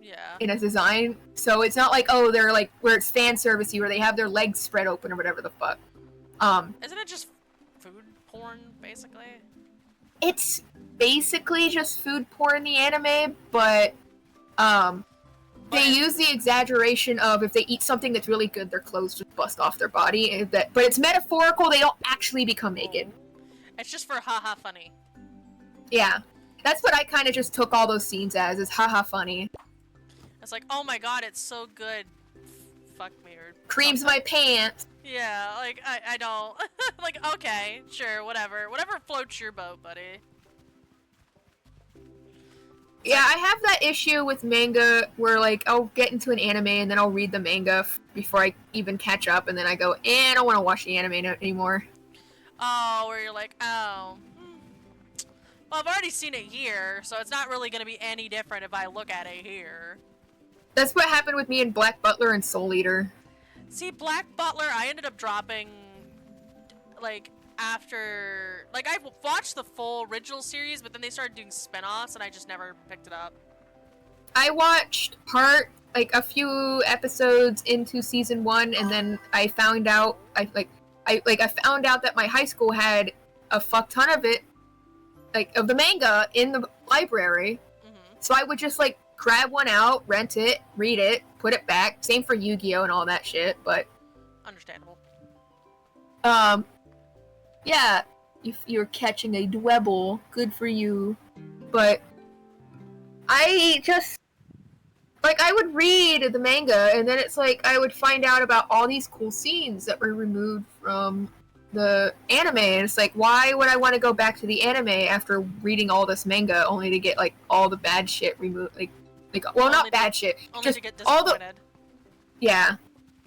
Yeah. In a design, so it's not like, oh, they're like, where it's fan servicey, where they have their legs spread open or whatever the fuck. Isn't it just food porn, basically? It's basically just food porn, the anime, but they use the exaggeration of if they eat something that's really good, their clothes just bust off their body. But it's metaphorical, they don't actually become naked. It's just for haha funny. Yeah. That's what I kind of just took all those scenes as, is haha funny. It's like, oh my god, it's so good. Fuck me or Creams something. my pants. Yeah, like, I don't. Like, okay, sure, whatever. Whatever floats your boat, buddy. Yeah, I have that issue with manga where, like, I'll get into an anime and then I'll read the manga before I even catch up, and then I go, I don't want to watch the anime anymore. Oh, where you're like, oh. Well, I've already seen it here, so it's not really going to be any different if I look at it here. That's what happened with me in Black Butler and Soul Eater. See, Black Butler, I ended up dropping, like, after... Like, I watched the full original series, but then they started doing spin-offs, and I just never picked it up. I watched a few episodes into season 1, and then I found out, I found out that my high school had a fuck ton of it, like, of the manga in the library. Mm-hmm. So I would just, like, grab one out, rent it, read it, put it back. Same for Yu-Gi-Oh! And all that shit, but... Understandable. Yeah, if you're catching a dwebble, good for you. But I just... Like, I would read the manga, and then it's like, I would find out about all these cool scenes that were removed from the anime, and it's like, why would I want to go back to the anime after reading all this manga only to get, like, all the bad shit removed? Like, well, Only not bad shit. Only just to get all the... disappointed. Yeah.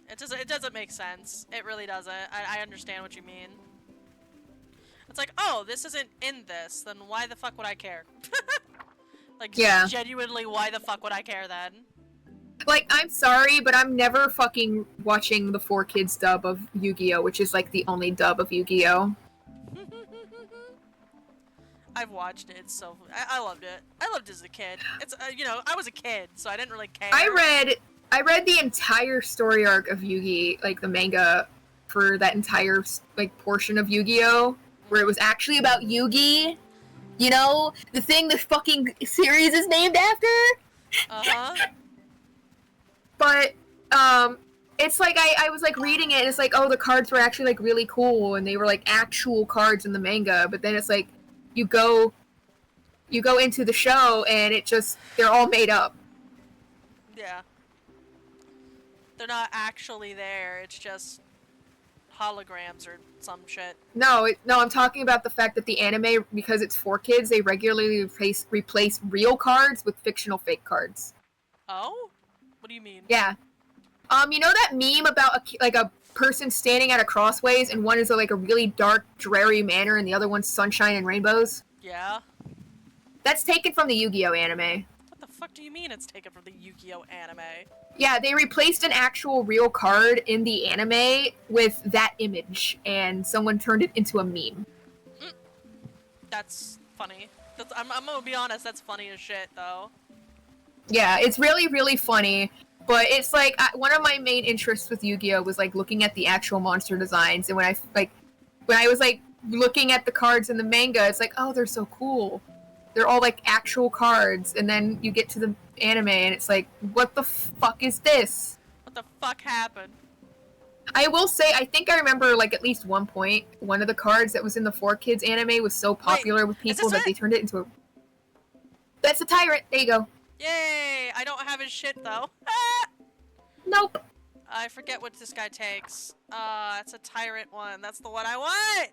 It doesn't make sense. It really doesn't. I understand what you mean. It's like, oh, this isn't in this, then why the fuck would I care? Like, Yeah. genuinely, why the fuck would I care then? Like, I'm sorry, but I'm never fucking watching the 4Kids dub of Yu-Gi-Oh!, which is, like, the only dub of Yu-Gi-Oh! I've watched it, so I loved it. I loved it as a kid. It's you know, I was a kid, so I didn't really care. I read the entire story arc of Yu-Gi, like, the manga, for that entire, like, portion of Yu-Gi-Oh! Where it was actually about Yu-Gi. You know? The thing the fucking series is named after? Uh-huh. But, it's like, I was, like, reading it, and it's like, oh, the cards were actually, like, really cool, and they were, like, actual cards in the manga, but then it's like, you go into the show, and it just, they're all made up. Yeah. They're not actually there, it's just holograms or some shit. No, I'm talking about the fact that the anime, because it's 4Kids, they regularly replace real cards with fictional fake cards. Oh? What do you mean? Yeah. You know that meme about a person standing at a crossways, and one is like a really dark, dreary manor, and the other one's sunshine and rainbows? Yeah? That's taken from the Yu-Gi-Oh! Anime. What the fuck do you mean it's taken from the Yu-Gi-Oh! Anime? Yeah, they replaced an actual real card in the anime with that image, and someone turned it into a meme. That's funny. I'm gonna be honest, that's funny as shit, though. Yeah, it's really, really funny. But it's like, one of my main interests with Yu-Gi-Oh! Was like looking at the actual monster designs, and when I was like looking at the cards in the manga, it's like, oh, they're so cool. They're all like actual cards, and then you get to the anime, and it's like, what the fuck is this? What the fuck happened? I will say, I think I remember, like, at least one point, one of the cards that was in the 4Kids anime was so popular with people that they turned it into a... That's a tyrant! There you go. Yay! I don't have his shit, though. Nope. I forget what this guy takes. It's a tyrant one. That's the one I want!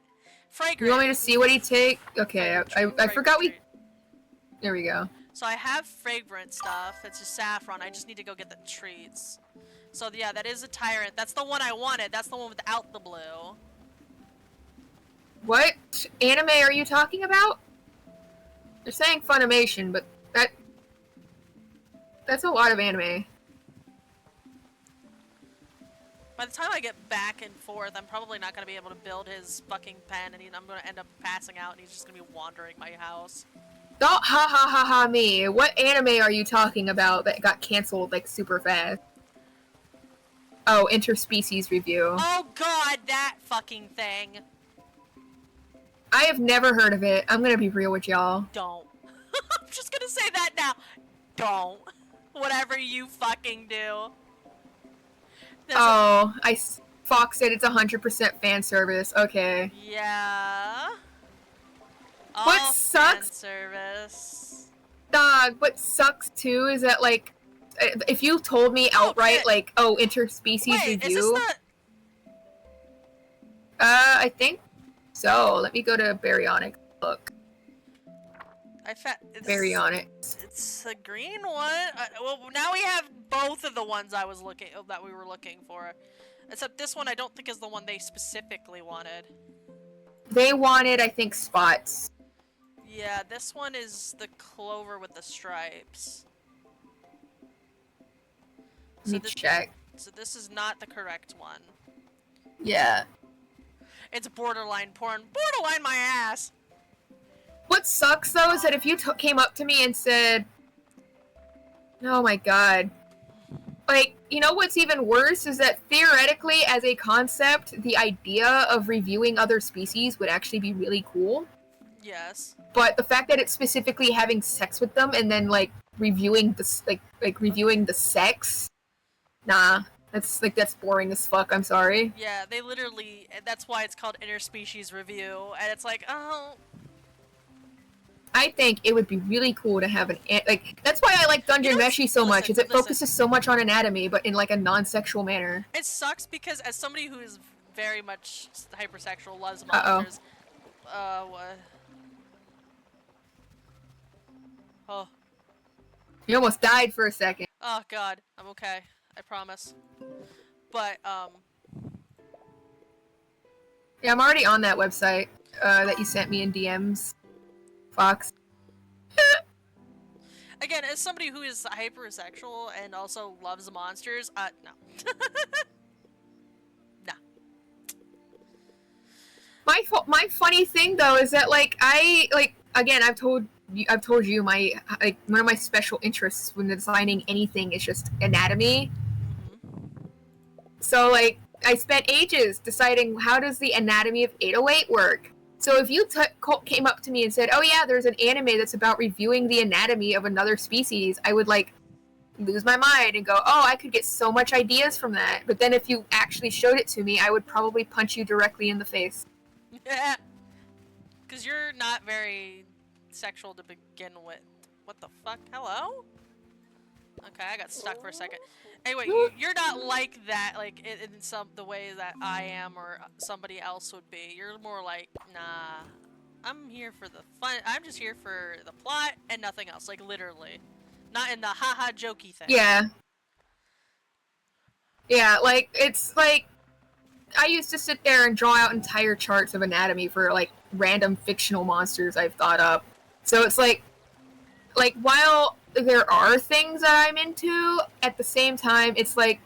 Fragrant. You want me to see what he take? Okay, I forgot we... Treat. There we go. So I have fragrant stuff. It's a saffron. I just need to go get the treats. So yeah, that is a tyrant. That's the one I wanted. That's the one without the blue. What anime are you talking about? You're saying Funimation, but that's a lot of anime. By the time I get back and forth, I'm probably not going to be able to build his fucking pen, and I'm going to end up passing out, and he's just going to be wandering my house. Don't ha ha ha ha me. What anime are you talking about that got canceled like super fast? Oh, interspecies review. Oh god, that fucking thing. I have never heard of it. I'm gonna be real with y'all. Don't. I'm just gonna say that now. Don't. Whatever you fucking do. Oh, Fox said it's 100% fan service. Okay. Yeah. What All sucks? fan service. Dog, what sucks too is that, like, if you told me outright, shit. like, oh, interspecies Wait, review. is this not... I think so. Let me go to Baryonyx. Look. Baryonyx. It's a green one. Well, now we have both of the ones that we were looking for. Except this one I don't think is the one they specifically wanted. They wanted, I think, spots. Yeah, this one is the clover with the stripes. Let me check. So this is not the correct one. Yeah. It's borderline porn. Borderline my ass! What sucks, though, is that if you came up to me and said... Oh my god. Like, you know what's even worse is that theoretically, as a concept, the idea of reviewing other species would actually be really cool. Yes. But the fact that it's specifically having sex with them and then, like, reviewing the, reviewing the sex... Nah. That's boring as fuck, I'm sorry. Yeah, they literally... That's why it's called interspecies review, and it's like, oh... I think it would be really cool to have that's why I like Dungeon Meshi so much, is it focuses so much on anatomy, but in, like, a non-sexual manner. It sucks because as somebody who is very much hypersexual, loves monsters... what? Oh. You almost died for a second. Oh god, I'm okay. I promise. But, Yeah, I'm already on that website, that you sent me in DMs. Fox. Again, as somebody who is hypersexual and also loves monsters, no. Nah. My funny thing though is that again I've told you my one of my special interests when designing anything is just anatomy. Mm-hmm. So like I spent ages deciding how does the anatomy of 808 work. So if you came up to me and said, oh yeah, there's an anime that's about reviewing the anatomy of another species, I would, like, lose my mind and go, oh, I could get so much ideas from that. But then if you actually showed it to me, I would probably punch you directly in the face. Yeah. Because you're not very sexual to begin with. What the fuck? Hello? Okay, I got stuck for a second. Anyway, you're not like that, like, in the way that I am or somebody else would be. You're more like, nah, I'm here for the fun. I'm just here for the plot and nothing else, like, literally. Not in the haha jokey thing. Yeah. Yeah, like, it's like, I used to sit there and draw out entire charts of anatomy for, like, random fictional monsters I've thought up. So it's like, while there are things that I'm into, at the same time, it's like,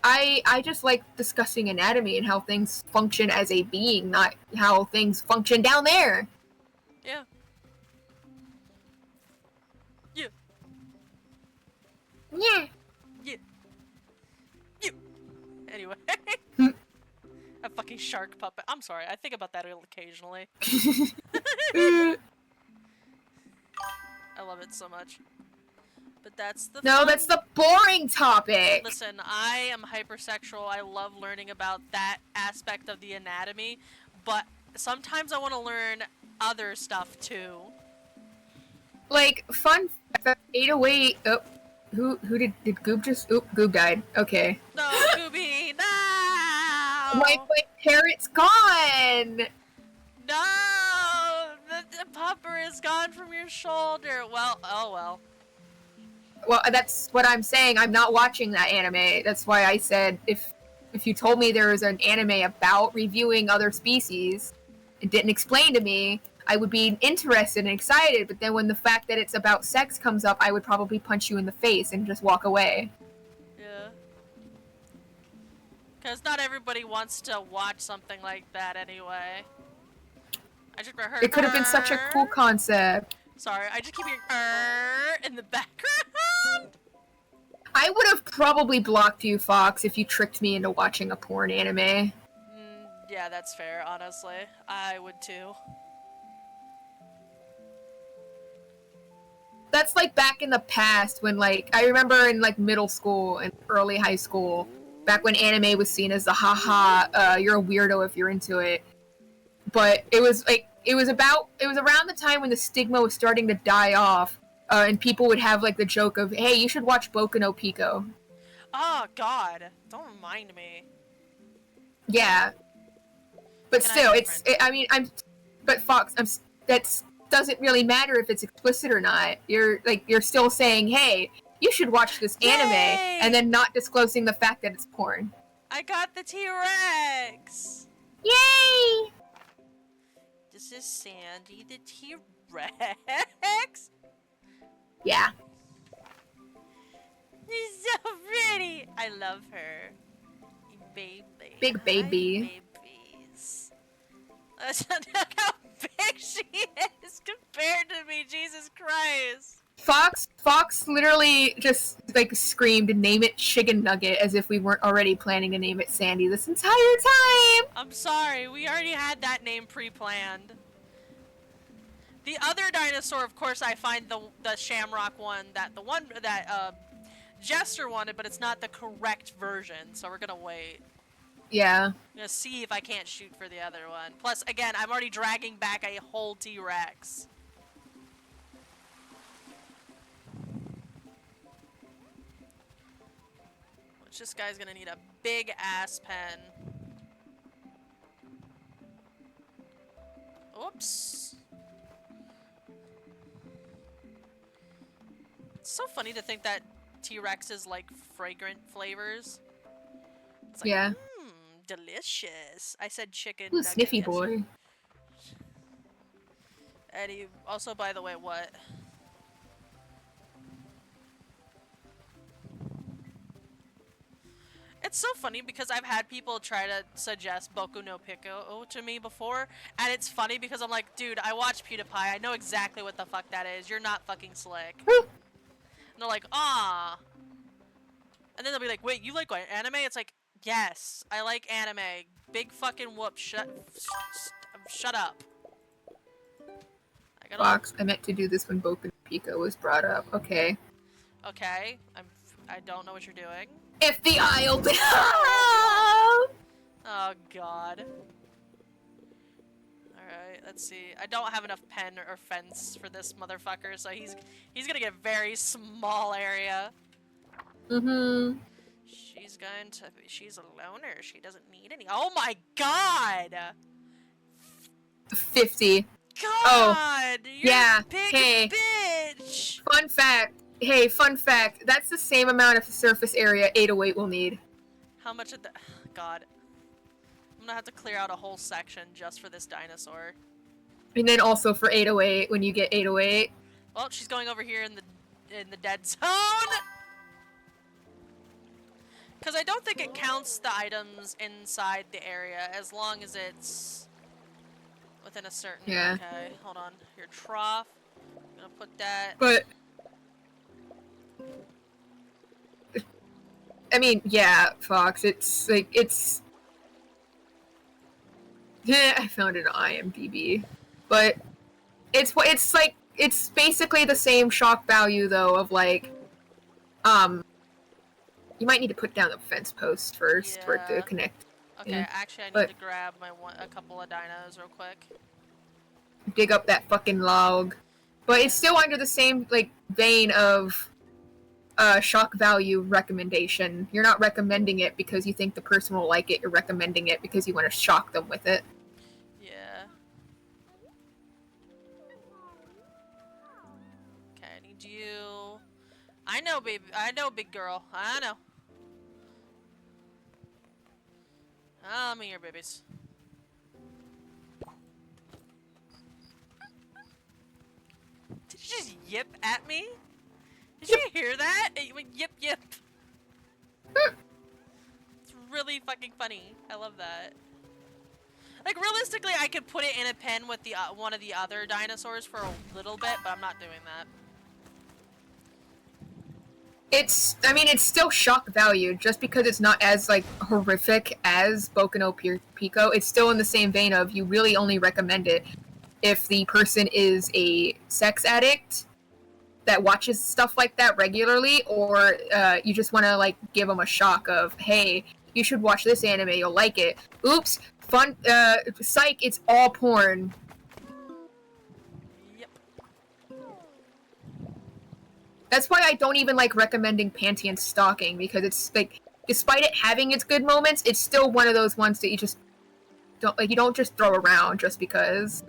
I just like discussing anatomy and how things function as a being, not how things function down there. Yeah. Yeah. Yeah. Yeah. You. Anyway. A fucking shark puppet. I'm sorry, I think about that occasionally. I love it so much. But that's the that's the boring topic! Listen, I am hypersexual. I love learning about that aspect of the anatomy, but sometimes I want to learn other stuff too. Like, fun fact, 808, oh, who did Goob just, Goob died, okay. No, My parrot's gone! No! The pupper is gone from your shoulder. Well, oh well. Well, that's what I'm saying. I'm not watching that anime. That's why I said if you told me there was an anime about reviewing other species and didn't explain to me, I would be interested and excited. But then when the fact that it's about sex comes up, I would probably punch you in the face and just walk away. Yeah. Because not everybody wants to watch something like that anyway. I just heard It could have been such a cool concept. Sorry, I just keep hearing in the background. I would have probably blocked you, Fox, if you tricked me into watching a porn anime. Yeah, that's fair, honestly. I would too. That's like back in the past when, like, I remember in like middle school and early high school, back when anime was seen as the haha, you're a weirdo if you're into it. But it was like, it was around the time when the stigma was starting to die off, and people would have like the joke of, hey, you should watch Boku no Pico. Oh god, don't remind me. Yeah. But still, but Fox, that doesn't really matter if it's explicit or not. You're still saying, hey, you should watch this anime, Yay! and then not disclosing the fact that it's porn. I got the T-Rex! Yay! This is Sandy the T-Rex? Yeah. She's so pretty! I love her. Baby. Big baby. Hi, babies. Look how big she is compared to me, Jesus Christ! Fox literally just like screamed, name it Chicken Nugget, as if we weren't already planning to name it Sandy this entire time! I'm sorry, we already had that name pre-planned. The other dinosaur, of course, I find the Shamrock one that Jester wanted, but it's not the correct version, so we're gonna wait. Yeah. I'm gonna see if I can't shoot for the other one. Plus, again, I'm already dragging back a whole T-Rex. Which this guy's gonna need a big ass pen. Oops. It's so funny to think that T-Rexes like fragrant flavors. It's like, Yeah. Delicious. I said chicken. Ooh, nugget sniffy yesterday. boy. And he also, by the way, what? It's so funny because I've had people try to suggest Boku no Pico to me before, and it's funny because I'm like, dude, I watch PewDiePie, I know exactly what the fuck that is, you're not fucking slick. And they're like, ah. And then they'll be like, wait, you like anime? It's like, yes, I like anime. Big fucking whoop, shut up. Fox, I meant to do this when Boku no Pico was brought up. Okay. Okay, I don't know what you're doing. If the aisle. Oh god. Alright, let's see. I don't have enough pen or fence for this motherfucker, so he's gonna get a very small area. Mm-hmm. She's a loner. She doesn't need any. Oh my god! 50. God! You're yeah. a big Hey. bitch! Fun fact. Hey, fun fact. That's the same amount of surface area 808 will need. How much of the... God. I'm gonna have to clear out a whole section just for this dinosaur. And then also for 808 when you get 808. Well, she's going over here in the dead zone! Because I don't think it counts the items inside the area as long as it's within a certain... Yeah. Okay, hold on. Your trough. I'm gonna put that... But... I mean, yeah, Fox, it's like, it's... Yeah, I found it on IMDb. But it's like, it's basically the same shock value, though, of like, you might need to put down the fence post first for it to connect. Okay, Yeah. actually I need to grab a couple of dinos real quick. Dig up that fucking log. But it's still under the same, like, vein of, shock value recommendation. You're not recommending it because you think the person will like it. You're recommending it because you want to shock them with it. Yeah. Okay, I need you. I know, baby. I know, big girl. I know. I'm here, babies. Did you just yip at me? Did you hear that? It went yip yip. It's really fucking funny. I love that. Like, realistically, I could put it in a pen with the one of the other dinosaurs for a little bit, but I'm not doing that. I mean, it's still shock value, just because it's not as, like, horrific as Boku no Pico. It's still in the same vein of you really only recommend it if the person is a sex addict that watches stuff like that regularly, or you just want to, like, give them a shock of, hey, you should watch this anime, you'll like it. Oops, fun, psych, it's all porn. Yep. That's why I don't even like recommending panty and stocking, because it's like, despite it having its good moments, it's still one of those ones that you just don't, like, you don't just throw around just because.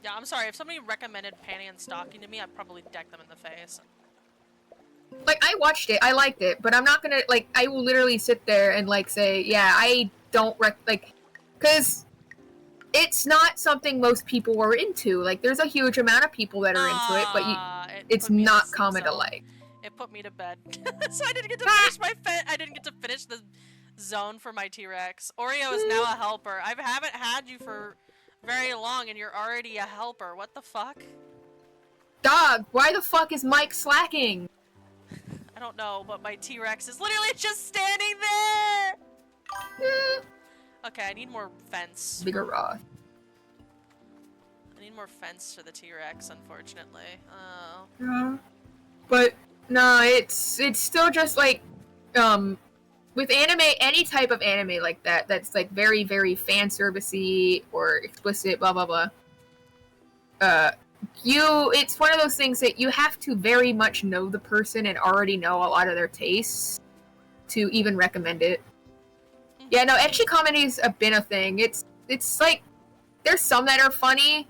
Yeah, I'm sorry. If somebody recommended panty and stocking to me, I'd probably deck them in the face. Like, I watched it, I liked it, but I'm not gonna, like, I will literally sit there and, like, say, yeah, I don't because it's not something most people are into. Like, there's a huge amount of people that are into it, but it's not common to like. It put me to bed. So I didn't get to finish I didn't get to finish the zone for my T-Rex. Oreo is now a helper. I haven't had you for very long and you're already a helper. What the fuck? Dog, why the fuck is Mike slacking? I don't know, but my T-Rex is literally just standing there! Okay, I need more fence. Bigger raw. I need more fence to the T-Rex, unfortunately. Oh. Yeah. But, no, it's still just, like, with anime, any type of anime like that, that's, like, very, very fan servicey or explicit, blah, blah, blah. It's one of those things that you have to very much know the person and already know a lot of their tastes to even recommend it. Yeah, no, ecchi comedy's been a thing. It's like, there's some that are funny.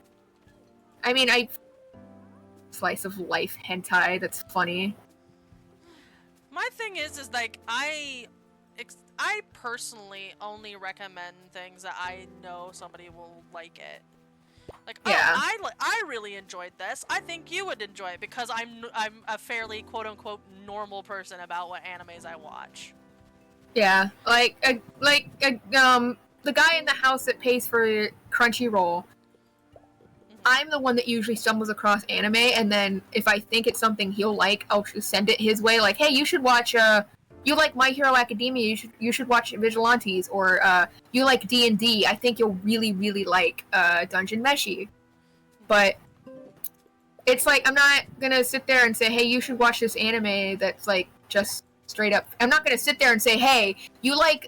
I mean, slice of life hentai that's funny. My thing is like, I personally only recommend things that I know somebody will like it. Like, yeah. Oh, I really enjoyed this. I think you would enjoy it because I'm a fairly quote-unquote normal person about what animes I watch. Yeah, the guy in the house that pays for Crunchyroll, I'm the one that usually stumbles across anime, and then if I think it's something he'll like, I'll just send it his way, like, hey, you should watch, you like My Hero Academia, you should watch Vigilantes, or, you like D&D, I think you'll really, really like, Dungeon Meshi. But it's like, I'm not gonna sit there and say, hey, you should watch this anime that's, like, just straight up. I'm not gonna sit there and say, hey, you like,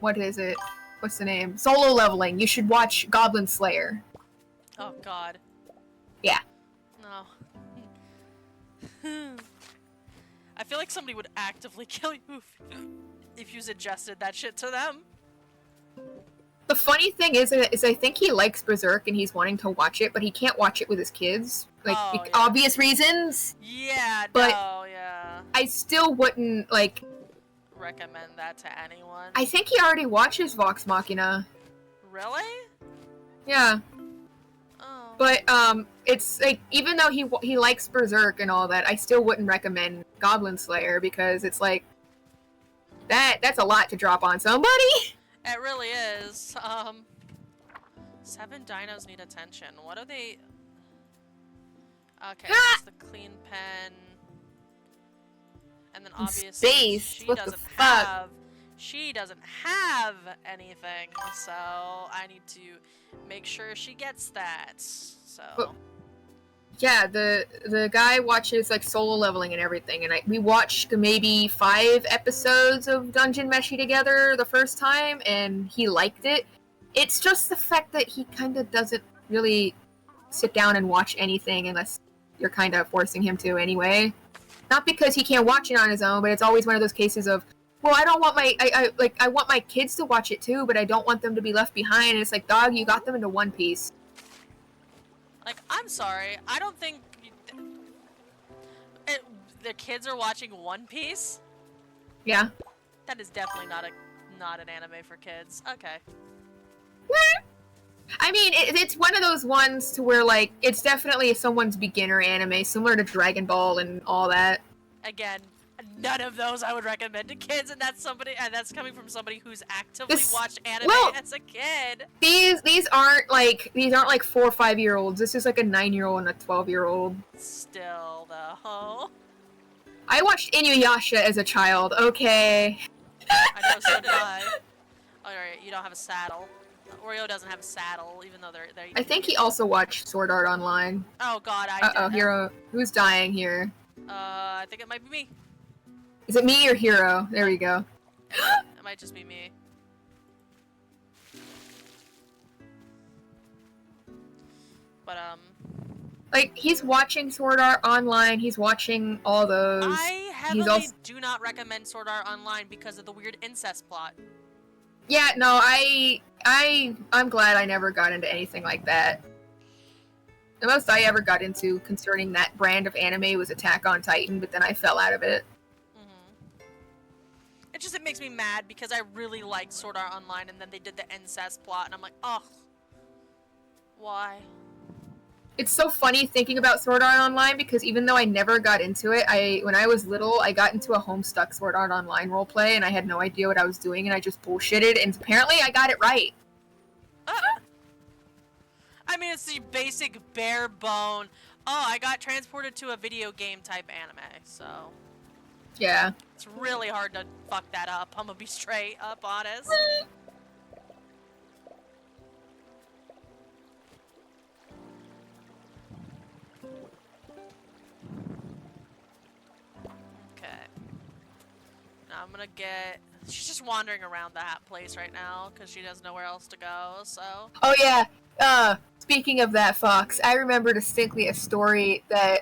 what is it? What's the name? Solo Leveling, you should watch Goblin Slayer. Oh, God. Yeah. No. I feel like somebody would actively kill you if you suggested that shit to them. The funny thing is I think he likes Berserk and he's wanting to watch it, but he can't watch it with his kids. Like, yeah. Obvious reasons. Yeah, but no, yeah. I still wouldn't, like... recommend that to anyone. I think he already watches Vox Machina. Really? Yeah. Oh. But, it's, like, even though he likes Berserk and all that, I still wouldn't recommend Goblin Slayer, because it's like... That's a lot to drop on somebody! It really is. 7 dinos need attention. What are they... Okay, that's the clean pen. And then obviously Space. she doesn't have anything, so I need to make sure she gets that. So yeah, the guy watches like Solo Leveling and everything, and we watched maybe 5 episodes of Dungeon Meshi together the first time, and he liked it. It's just the fact that he kind of doesn't really sit down and watch anything unless you're kind of forcing him to anyway. Not because he can't watch it on his own, but it's always one of those cases of, well, I don't want I want my kids to watch it too, but I don't want them to be left behind. And it's like, dog, you got them into One Piece. Like, I'm sorry, I don't think the kids are watching One Piece. Yeah. That is definitely not an anime for kids. Okay. I mean, it's one of those ones to where, like, it's definitely someone's beginner anime, similar to Dragon Ball and all that. Again, none of those I would recommend to kids, and that's coming from somebody who's actively watched anime as a kid. These aren't like 4 or 5-year-olds. This is like a 9-year-old and a 12-year-old. Still, though. I watched Inuyasha as a child. Okay. I know, so did I. Alright, you don't have a saddle. Oreo doesn't have a saddle, even though they're I think he also watched Sword Art Online. Oh god, Uh-oh, Hero. Who's dying here? I think it might be me. Is it me or Hero? There we go. It might just be me. But, like, he's watching Sword Art Online, he's watching all those. I heavily do not recommend Sword Art Online because of the weird incest plot. Yeah, no, I'm glad I never got into anything like that. The most I ever got into concerning that brand of anime was Attack on Titan, but then I fell out of it. It makes me mad because I really liked Sword Art Online and then they did the incest plot and I'm like, ugh. Why? It's so funny thinking about Sword Art Online because even though I never got into it, when I was little, I got into a Homestuck Sword Art Online roleplay and I had no idea what I was doing and I just bullshitted and apparently I got it right. I mean, it's the basic bare bone, oh, I got transported to a video game type anime, so... Yeah. It's really hard to fuck that up, I'm gonna be straight up honest. Okay. Now I'm gonna get... She's just wandering around that place right now, because she doesn't know where else to go, so... Oh yeah, speaking of that, Fox, I remember distinctly a story that,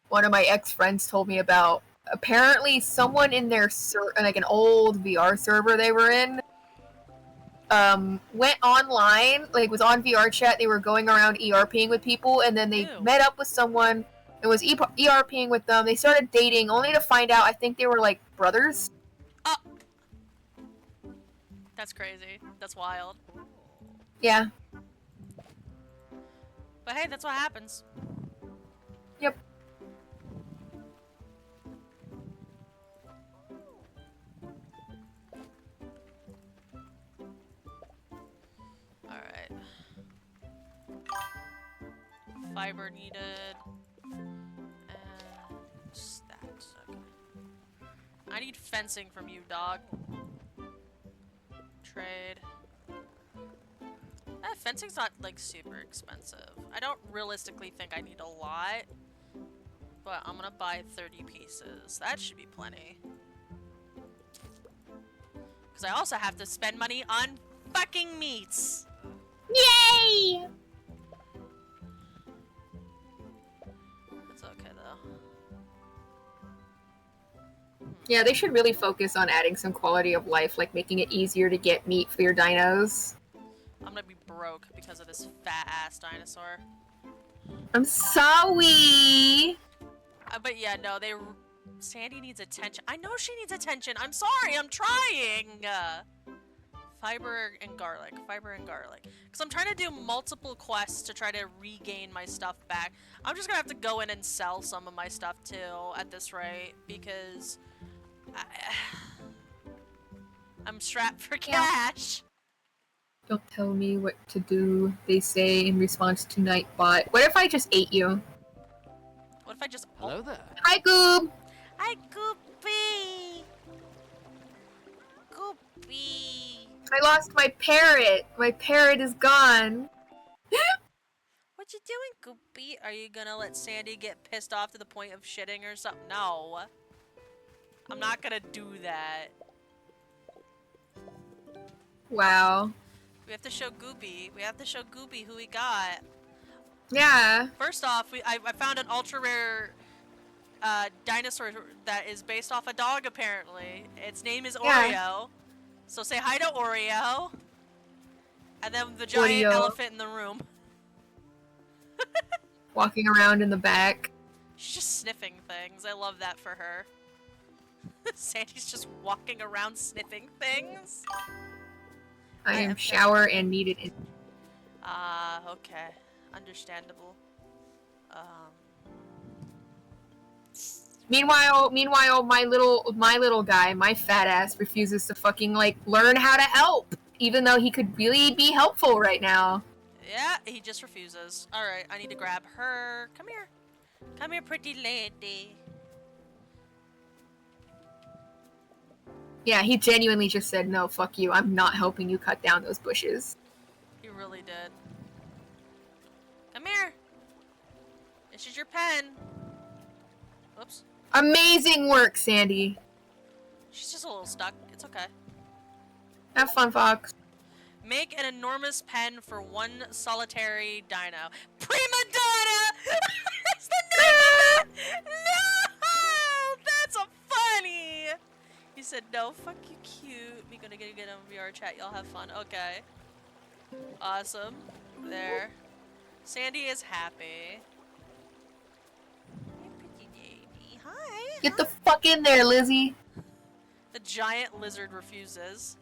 one of my ex-friends told me about. Apparently, someone in their like an old VR server they were in, went online, like was on VR chat. They were going around ERPing with people, and then they met up with someone and was ERPing with them. They started dating, only to find out I think they were like brothers. That's crazy. That's wild. Yeah. But hey, that's what happens. Yep. Alright. Fiber needed. And stats. Okay. I need fencing from you, dog. Trade. Fencing's not, like, super expensive. I don't realistically think I need a lot. But I'm gonna buy 30 pieces. That should be plenty. Because I also have to spend money on fucking meats. Yay! It's okay though. Yeah, they should really focus on adding some quality of life, like making it easier to get meat for your dinos. I'm gonna be broke because of this fat ass dinosaur. I'm sorry! But yeah, no, Sandy needs attention. I know she needs attention. I'm sorry, I'm trying! Fiber and garlic. Fiber and garlic. Because I'm trying to do multiple quests to try to regain my stuff back. I'm just gonna have to go in and sell some of my stuff too at this rate because I'm strapped for cash. Don't tell me what to do, they say in response to Nightbot. What if I just ate you? What if I just... Hello there. Hi, Goob! Hi, Goopy! Goopy! I lost my parrot! My parrot is gone! What you doing, Goopy? Are you gonna let Sandy get pissed off to the point of shitting or something? No. I'm not gonna do that. Wow. We have to show Goopy. We have to show Goopy who we got. Yeah. First off, I found an ultra rare dinosaur that is based off a dog, apparently. Its name is Yeah. Oreo. So say hi to Oreo. And then the giant Oreo. elephant in the room. Walking around in the back. She's just sniffing things. I love that for her. Sandy's just walking around sniffing things. I am okay. shower and needed in. Okay. Understandable. Meanwhile, my little guy, my fat ass, refuses to fucking like learn how to help, even though he could really be helpful right now. Yeah, he just refuses. Alright, I need to grab her. Come here. Come here, pretty lady. Yeah, he genuinely just said, no, fuck you, I'm not helping you cut down those bushes. He really did. Come here. This is your pen. Whoops. Amazing work, Sandy. She's just a little stuck. It's okay. Have fun, Fox. Make an enormous pen for one solitary dino. Prima donna! That's the name of it! No! That's a funny! He said, no, fuck you, cute. Me gonna get on VR chat. Y'all have fun. Okay. Awesome. There. Sandy is happy. Hey, pretty lady. Hi. Get the fuck in there, Lizzie. The giant lizard refuses.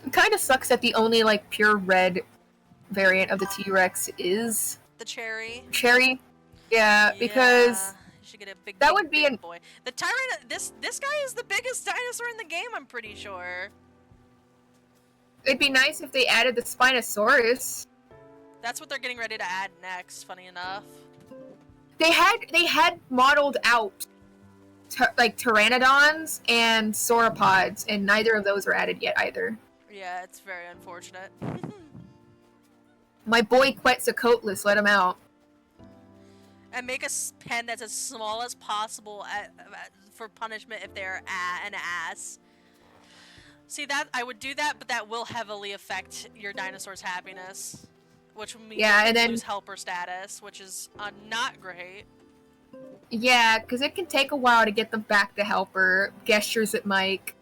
It kind of sucks that the only like pure red variant of the T-Rex is The cherry. cherry. Yeah, because you should get a big. that big, would be big an- boy. The tyrant. This guy is the biggest dinosaur in the game. I'm pretty sure. it'd be nice if they added the Spinosaurus. That's what they're getting ready to add next. Funny enough. They had modeled out like pteranodons and sauropods, and neither of those are added yet either. Yeah, it's very unfortunate. My boy Quetzalcoatlus, let him out. And make a pen that's as small as possible for punishment if they're an ass. See, that I would do that, but that will heavily affect your dinosaur's happiness, which will mean Yeah, you and then- lose helper status, which is not great. Yeah, because it can take a while to get them back to helper. Gestures at Mike.